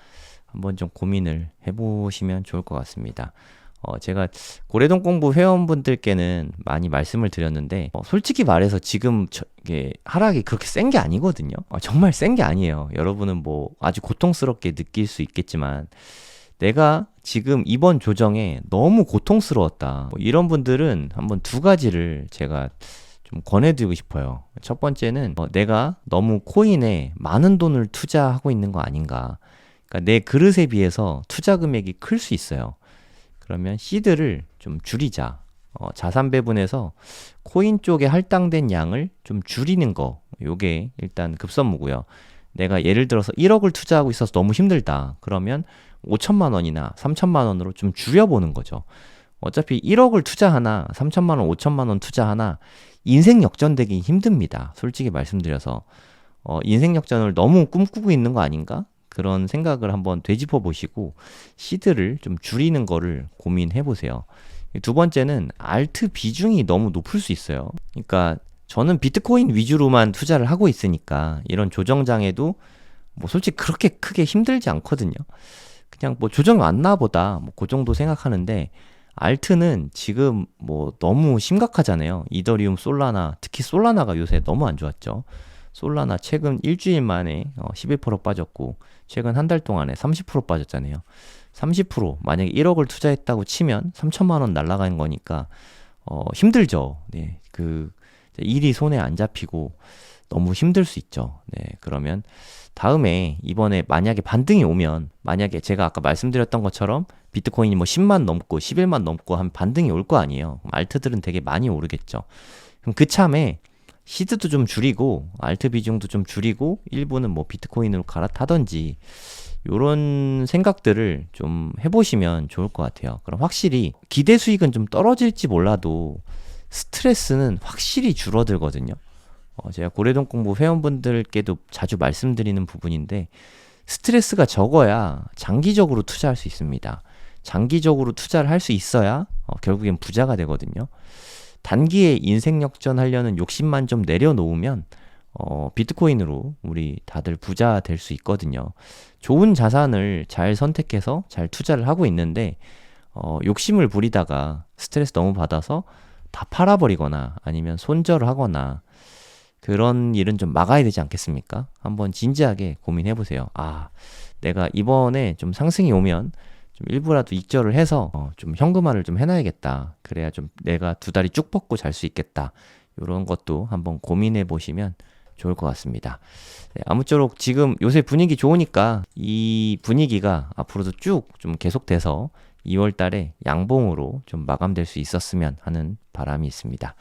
Speaker 1: 한번 좀 고민을 해보시면 좋을 것 같습니다. 제가 고래동 공부 회원분들께는 많이 말씀을 드렸는데, 솔직히 말해서 지금 이게 하락이 그렇게 센 게 아니거든요. 정말 센 게 아니에요. 여러분은 뭐 아주 고통스럽게 느낄 수 있겠지만, 내가 지금 이번 조정에 너무 고통스러웠다. 뭐 이런 분들은 한번 두 가지를 제가 좀 권해드리고 싶어요. 첫 번째는 내가 너무 코인에 많은 돈을 투자하고 있는 거 아닌가. 그러니까 내 그릇에 비해서 투자 금액이 클 수 있어요. 그러면 시드를 좀 줄이자. 자산 배분에서 코인 쪽에 할당된 양을 좀 줄이는 거. 요게 일단 급선무고요. 내가 예를 들어서 1억을 투자하고 있어서 너무 힘들다. 그러면 5천만 원이나 3천만 원으로 좀 줄여보는 거죠. 어차피 1억을 투자하나 3천만 원, 5천만 원 투자하나 인생 역전되기 힘듭니다. 솔직히 말씀드려서 인생 역전을 너무 꿈꾸고 있는 거 아닌가? 그런 생각을 한번 되짚어 보시고 시드를 좀 줄이는 거를 고민해 보세요. 두 번째는 알트 비중이 너무 높을 수 있어요. 그러니까 저는 비트코인 위주로만 투자를 하고 있으니까 이런 조정장에도 뭐 솔직히 그렇게 크게 힘들지 않거든요. 그냥 뭐 조정이 왔나 보다 뭐 그 정도 생각하는데 알트는 지금 뭐 너무 심각하잖아요. 이더리움, 솔라나, 특히 솔라나가 요새 너무 안 좋았죠. 솔라나 최근 일주일 만에 11% 빠졌고 최근 한 달 동안에 30% 빠졌잖아요. 30% 만약에 1억을 투자했다고 치면 3천만 원 날아가는 거니까 힘들죠. 네, 그 일이 손에 안 잡히고 너무 힘들 수 있죠. 네, 그러면 다음에 이번에 만약에 반등이 오면 만약에 제가 아까 말씀드렸던 것처럼 비트코인이 뭐 10만 넘고 11만 넘고 한 반등이 올 거 아니에요. 알트들은 되게 많이 오르겠죠. 그럼 그 참에 시드도 좀 줄이고 알트 비중도 좀 줄이고 일부는 뭐 비트코인으로 갈아타던지 요런 생각들을 좀 해보시면 좋을 것 같아요. 그럼 확실히 기대 수익은 좀 떨어질지 몰라도 스트레스는 확실히 줄어들거든요. 제가 고래동 공부 회원분들께도 자주 말씀드리는 부분인데 스트레스가 적어야 장기적으로 투자할 수 있습니다. 장기적으로 투자를 할 수 있어야 결국엔 부자가 되거든요. 단기에 인생 역전하려는 욕심만 좀 내려놓으면 비트코인으로 우리 다들 부자 될 수 있거든요. 좋은 자산을 잘 선택해서 잘 투자를 하고 있는데 욕심을 부리다가 스트레스 너무 받아서 다 팔아버리거나 아니면 손절을 하거나 그런 일은 좀 막아야 되지 않겠습니까? 한번 진지하게 고민해 보세요. 내가 이번에 좀 상승이 오면 좀 일부라도 익절을 해서 좀 현금화를 좀 해놔야겠다. 그래야 좀 내가 두 다리 쭉 뻗고 잘 수 있겠다. 이런 것도 한번 고민해 보시면 좋을 것 같습니다. 네, 아무쪼록 지금 요새 분위기 좋으니까 이 분위기가 앞으로도 쭉 좀 계속돼서 2월 달에 양봉으로 좀 마감될 수 있었으면 하는 바람이 있습니다.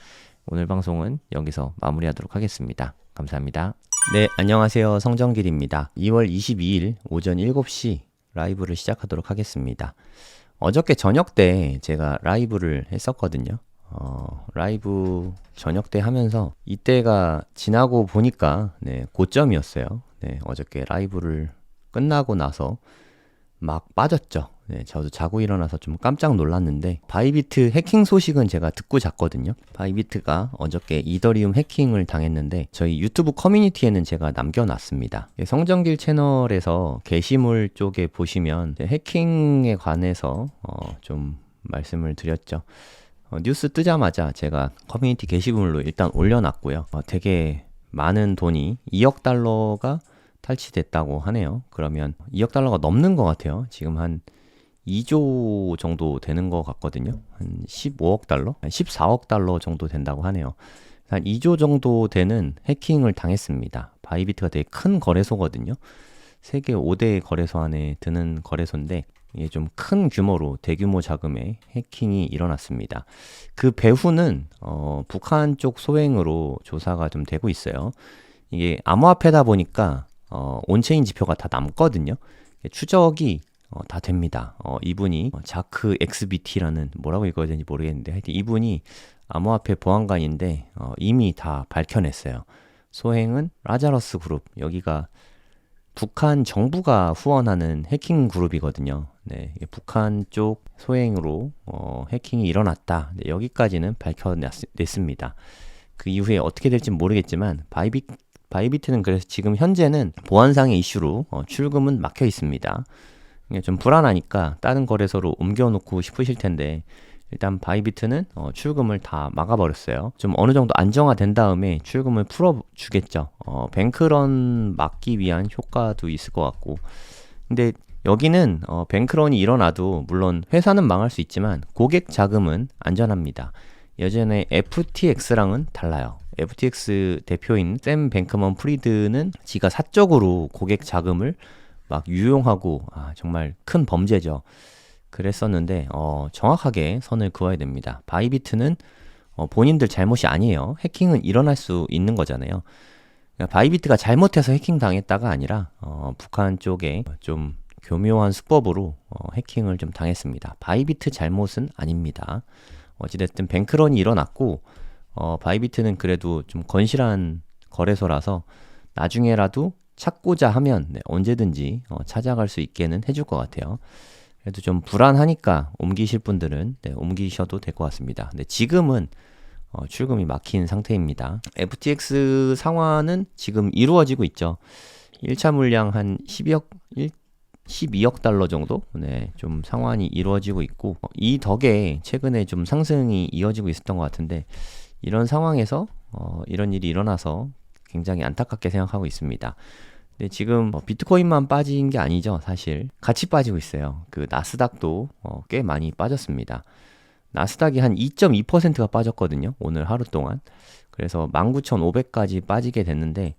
Speaker 1: 오늘 방송은 여기서 마무리하도록 하겠습니다. 감사합니다. 네, 안녕하세요. 성정길입니다. 2월 22일 오전 7시 라이브를 시작하도록 하겠습니다. 어저께 저녁 때 제가 라이브를 했었거든요. 라이브 저녁 때 하면서 이때가 지나고 보니까 고점이었어요. 어저께 라이브를 끝나고 나서 막 빠졌죠. 저도 자고 일어나서 좀 깜짝 놀랐는데 바이비트 해킹 소식은 제가 듣고 잤거든요. 바이비트가 어저께 이더리움 해킹을 당했는데 저희 유튜브 커뮤니티에는 제가 남겨놨습니다. 성정길 채널에서 게시물 쪽에 보시면 해킹에 관해서 좀 말씀을 드렸죠. 뉴스 뜨자마자 제가 커뮤니티 게시물로 일단 올려놨고요. 되게 많은 돈이 2억 달러가 탈취됐다고 하네요. 그러면 2억 달러가 넘는 것 같아요. 지금 한 2조 정도 되는 것 같거든요. 한 15억 달러? 14억 달러 정도 된다고 하네요. 한 2조 정도 되는 해킹을 당했습니다. 바이비트가 되게 큰 거래소거든요. 세계 5대 거래소 안에 드는 거래소인데 이게 좀 큰 규모로 대규모 자금의 해킹이 일어났습니다. 그 배후는 북한 쪽 소행으로 조사가 좀 되고 있어요. 이게 암호화폐다 보니까 온체인 지표가 다 남거든요. 추적이 다 됩니다. 이분이 자크 XBT라는 뭐라고 읽어야 되는지 모르겠는데 하여튼 이분이 암호화폐 보안관인데 이미 다 밝혀냈어요. 소행은 라자러스 그룹, 여기가 북한 정부가 후원하는 해킹 그룹이거든요. 네, 이게 북한 쪽 소행으로 해킹이 일어났다. 네, 여기까지는 밝혀냈습니다. 그 이후에 어떻게 될지 모르겠지만 바이비트는 그래서 지금 현재는 보안상의 이슈로 출금은 막혀 있습니다. 좀 불안하니까 다른 거래소로 옮겨놓고 싶으실 텐데 일단 바이비트는 출금을 다 막아버렸어요. 좀 어느 정도 안정화된 다음에 출금을 풀어주겠죠. 뱅크런 막기 위한 효과도 있을 것 같고. 근데 여기는 뱅크런이 일어나도 물론 회사는 망할 수 있지만 고객 자금은 안전합니다. 예전에 FTX랑은 달라요. FTX 대표인 샘 뱅크먼 프리드는 지가 사적으로 고객 자금을 막 유용하고 정말 큰 범죄죠. 그랬었는데 정확하게 선을 그어야 됩니다. 바이비트는 본인들 잘못이 아니에요. 해킹은 일어날 수 있는 거잖아요. 그러니까 바이비트가 잘못해서 해킹 당했다가 아니라 북한 쪽에 좀 교묘한 수법으로 해킹을 좀 당했습니다. 바이비트 잘못은 아닙니다. 어찌됐든 뱅크런이 일어났고 바이비트는 그래도 좀 건실한 거래소라서 나중에라도 찾고자 하면 언제든지 찾아갈 수 있게는 해줄 것 같아요. 그래도 좀 불안하니까 옮기실 분들은 옮기셔도 될 것 같습니다. 근데 지금은 출금이 막힌 상태입니다. FTX 상환은 지금 이루어지고 있죠. 1차 물량 한 12억 달러 정도? 좀 상환이 이루어지고 있고 이 덕에 최근에 좀 상승이 이어지고 있었던 것 같은데 이런 상황에서 이런 일이 일어나서 굉장히 안타깝게 생각하고 있습니다. 근데 지금 비트코인만 빠진 게 아니죠. 사실 같이 빠지고 있어요. 그 나스닥도 꽤 많이 빠졌습니다. 나스닥이 한 2.2%가 빠졌거든요. 오늘 하루 동안. 그래서 19,500까지 빠지게 됐는데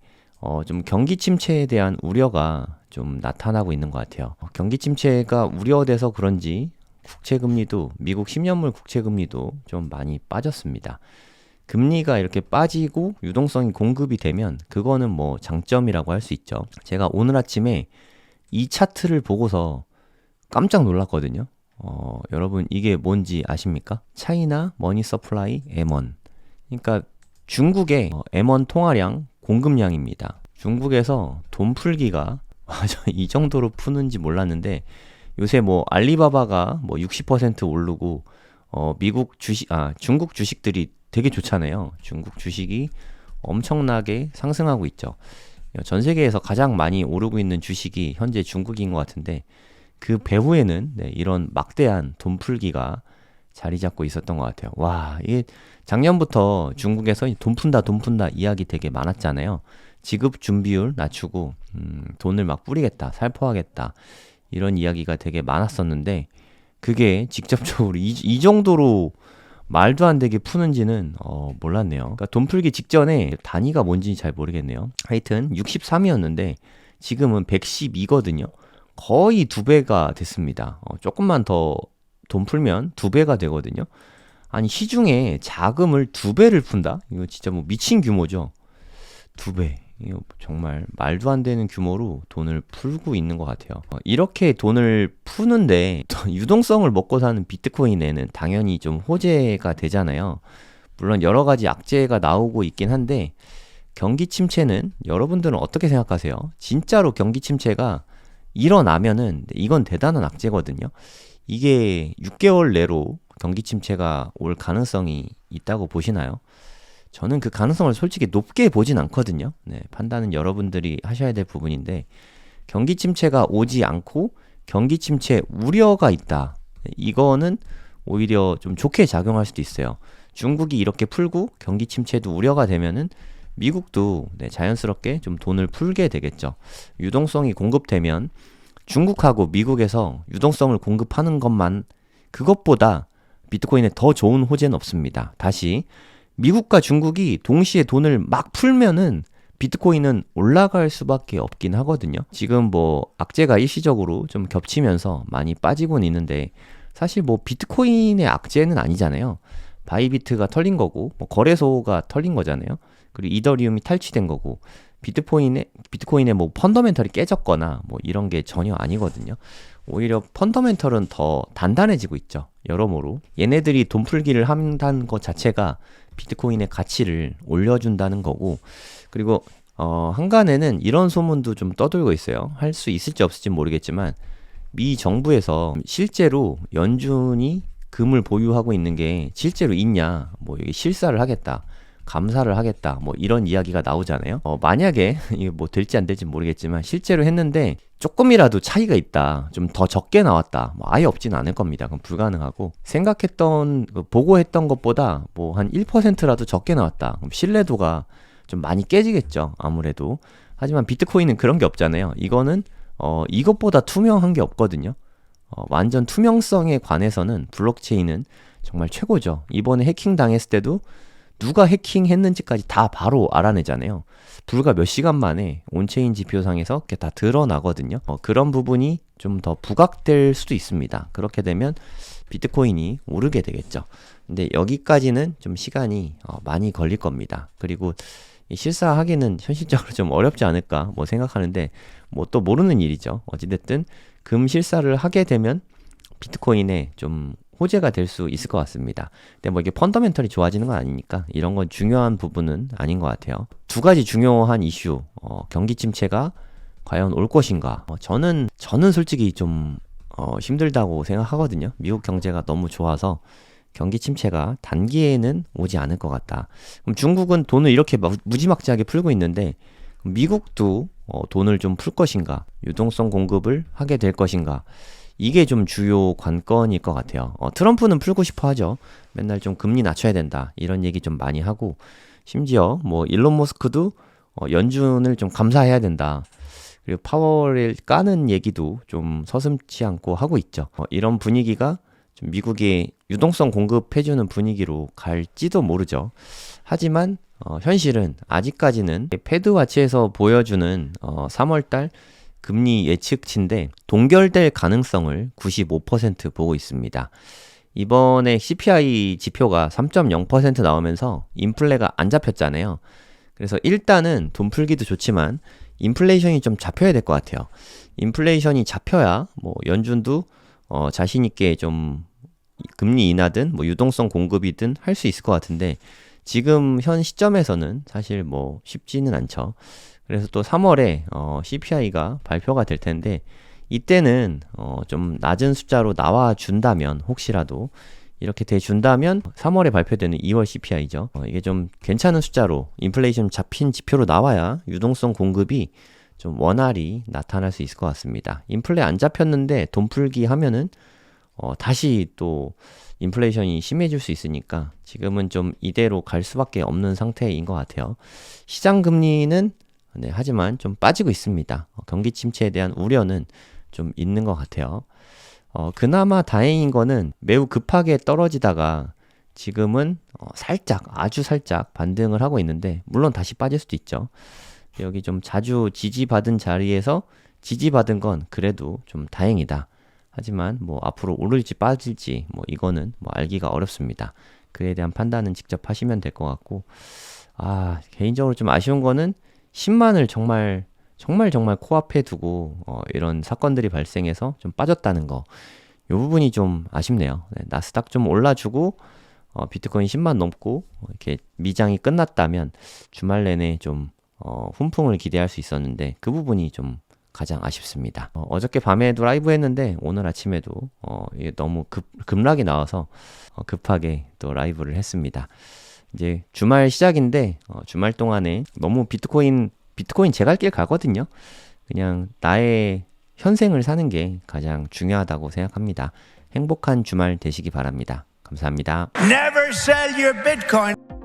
Speaker 1: 좀 경기 침체에 대한 우려가 좀 나타나고 있는 것 같아요. 경기 침체가 우려돼서 그런지 국채금리도 미국 10년물 국채금리도 좀 많이 빠졌습니다. 금리가 이렇게 빠지고 유동성이 공급이 되면 그거는 뭐 장점이라고 할 수 있죠. 제가 오늘 아침에 이 차트를 보고서 깜짝 놀랐거든요. 여러분 이게 뭔지 아십니까? 차이나 머니 서플라이 M1. 그러니까 중국의 M1 통화량 공급량입니다. 중국에서 돈 풀기가 이 정도로 푸는지 몰랐는데 요새 뭐 알리바바가 뭐 60% 오르고 중국 주식들이 되게 좋잖아요. 중국 주식이 엄청나게 상승하고 있죠. 전 세계에서 가장 많이 오르고 있는 주식이 현재 중국인 것 같은데 그 배후에는 이런 막대한 돈 풀기가 자리 잡고 있었던 것 같아요. 와, 이게 작년부터 중국에서 돈 푼다 이야기 되게 많았잖아요. 지급 준비율 낮추고 돈을 막 뿌리겠다, 살포하겠다 이런 이야기가 되게 많았었는데 그게 직접적으로 이 정도로 말도 안 되게 푸는지는 몰랐네요. 그러니까 돈 풀기 직전에 단위가 뭔지 잘 모르겠네요. 하여튼 63이었는데 지금은 112거든요. 거의 2배가 됐습니다. 조금만 더 돈 풀면 2배가 되거든요. 아니 시중에 자금을 2배를 푼다? 이거 진짜 뭐 미친 규모죠. 2배. 이거 정말 말도 안 되는 규모로 돈을 풀고 있는 것 같아요. 이렇게 돈을 푸는데 유동성을 먹고 사는 비트코인에는 당연히 좀 호재가 되잖아요. 물론 여러 가지 악재가 나오고 있긴 한데 경기 침체는 여러분들은 어떻게 생각하세요? 진짜로 경기 침체가 일어나면은 이건 대단한 악재거든요. 이게 6개월 내로 경기 침체가 올 가능성이 있다고 보시나요? 저는 그 가능성을 솔직히 높게 보진 않거든요. 판단은 여러분들이 하셔야 될 부분인데 경기 침체가 오지 않고 경기 침체 우려가 있다. 이거는 오히려 좀 좋게 작용할 수도 있어요. 중국이 이렇게 풀고 경기 침체도 우려가 되면은 미국도 자연스럽게 좀 돈을 풀게 되겠죠. 유동성이 공급되면 중국하고 미국에서 유동성을 공급하는 것만 그것보다 비트코인에 더 좋은 호재는 없습니다. 다시 미국과 중국이 동시에 돈을 막 풀면은 비트코인은 올라갈 수밖에 없긴 하거든요. 지금 뭐 악재가 일시적으로 좀 겹치면서 많이 빠지고는 있는데 사실 뭐 비트코인의 악재는 아니잖아요. 바이비트가 털린 거고 뭐 거래소가 털린 거잖아요. 그리고 이더리움이 탈취된 거고 비트코인의 뭐 펀더멘털이 깨졌거나 뭐 이런 게 전혀 아니거든요. 오히려 펀더멘털은 더 단단해지고 있죠. 여러모로 얘네들이 돈 풀기를 한다는 것 자체가 비트코인의 가치를 올려준다는 거고 그리고 한간에는 이런 소문도 좀 떠돌고 있어요. 할 수 있을지 없을지 모르겠지만 미 정부에서 실제로 연준이 금을 보유하고 있는 게 실제로 있냐, 뭐 이게 실사를 하겠다, 감사를 하겠다, 뭐 이런 이야기가 나오잖아요. 만약에 이게 뭐 될지 안 될지 모르겠지만 실제로 했는데 조금이라도 차이가 있다, 좀 더 적게 나왔다, 뭐 아예 없진 않을 겁니다. 그럼 불가능하고, 생각했던 보고했던 것보다 뭐 한 1%라도 적게 나왔다, 그럼 신뢰도가 좀 많이 깨지겠죠, 아무래도. 하지만 비트코인은 그런 게 없잖아요. 이거는 이것보다 투명한 게 없거든요. 완전 투명성에 관해서는 블록체인은 정말 최고죠. 이번에 해킹 당했을 때도 누가 해킹했는지까지 다 바로 알아내잖아요. 불과 몇 시간 만에 온체인 지표상에서 그게 다 드러나거든요. 그런 부분이 좀 더 부각될 수도 있습니다. 그렇게 되면 비트코인이 오르게 되겠죠. 근데 여기까지는 좀 시간이 많이 걸릴 겁니다. 그리고 실사하기는 현실적으로 좀 어렵지 않을까 뭐 생각하는데, 뭐 또 모르는 일이죠. 어찌됐든 금 실사를 하게 되면 비트코인에 좀 호재가 될 수 있을 것 같습니다. 근데 뭐 이게 펀더멘털이 좋아지는 건 아니니까 이런 건 중요한 부분은 아닌 것 같아요. 두 가지 중요한 이슈, 경기 침체가 과연 올 것인가? 저는 솔직히 좀 힘들다고 생각하거든요. 미국 경제가 너무 좋아서 경기 침체가 단기에는 오지 않을 것 같다. 그럼 중국은 돈을 이렇게 무지막지하게 풀고 있는데 미국도 돈을 좀 풀 것인가? 유동성 공급을 하게 될 것인가? 이게 좀 주요 관건일 것 같아요. 트럼프는 풀고 싶어 하죠. 맨날 좀 금리 낮춰야 된다, 이런 얘기 좀 많이 하고, 심지어 뭐 일론 머스크도 연준을 좀 감사해야 된다, 그리고 파월을 까는 얘기도 좀 서슴지 않고 하고 있죠. 이런 분위기가 좀 미국의 유동성 공급해주는 분위기로 갈지도 모르죠. 하지만 현실은 아직까지는 패드와치에서 보여주는 3월달 금리 예측치인데 동결될 가능성을 95% 보고 있습니다. 이번에 CPI 지표가 3.0% 나오면서 인플레가 안 잡혔잖아요. 그래서 일단은 돈 풀기도 좋지만 인플레이션이 좀 잡혀야 될 것 같아요. 인플레이션이 잡혀야 뭐 연준도 자신 있게 좀 금리 인하든 뭐 유동성 공급이든 할 수 있을 것 같은데, 지금 현 시점에서는 사실 뭐 쉽지는 않죠. 그래서 또 3월에 CPI가 발표가 될 텐데, 이때는 좀 낮은 숫자로 나와 준다면, 혹시라도 이렇게 돼 준다면 3월에 발표되는 2월 CPI죠. 이게 좀 괜찮은 숫자로 인플레이션 잡힌 지표로 나와야 유동성 공급이 좀 원활히 나타날 수 있을 것 같습니다. 인플레 안 잡혔는데 돈 풀기 하면은 다시 또 인플레이션이 심해질 수 있으니까 지금은 좀 이대로 갈 수밖에 없는 상태인 것 같아요. 시장 금리는 하지만 좀 빠지고 있습니다. 경기 침체에 대한 우려는 좀 있는 것 같아요. 그나마 다행인 거는 매우 급하게 떨어지다가 지금은 아주 살짝 반등을 하고 있는데, 물론 다시 빠질 수도 있죠. 여기 좀 자주 지지받은 자리에서 지지받은 건 그래도 좀 다행이다. 하지만 뭐 앞으로 오를지 빠질지 뭐 이거는 뭐 알기가 어렵습니다. 그에 대한 판단은 직접 하시면 될 것 같고, 개인적으로 좀 아쉬운 거는 10만을 정말 코앞에 두고 이런 사건들이 발생해서 좀 빠졌다는 거, 이 부분이 좀 아쉽네요. 나스닥 좀 올라주고 비트코인 10만 넘고 이렇게 미장이 끝났다면 주말 내내 좀 훈풍을 기대할 수 있었는데, 그 부분이 좀 가장 아쉽습니다. 어저께 밤에도 라이브 했는데 오늘 아침에도 이게 너무 급락이 나와서 급하게 또 라이브를 했습니다. 이제 주말 시작인데 주말 동안에 너무 비트코인 제 갈 길 가거든요. 그냥 나의 현생을 사는 게 가장 중요하다고 생각합니다. 행복한 주말 되시기 바랍니다. 감사합니다.
Speaker 3: Never sell your Bitcoin.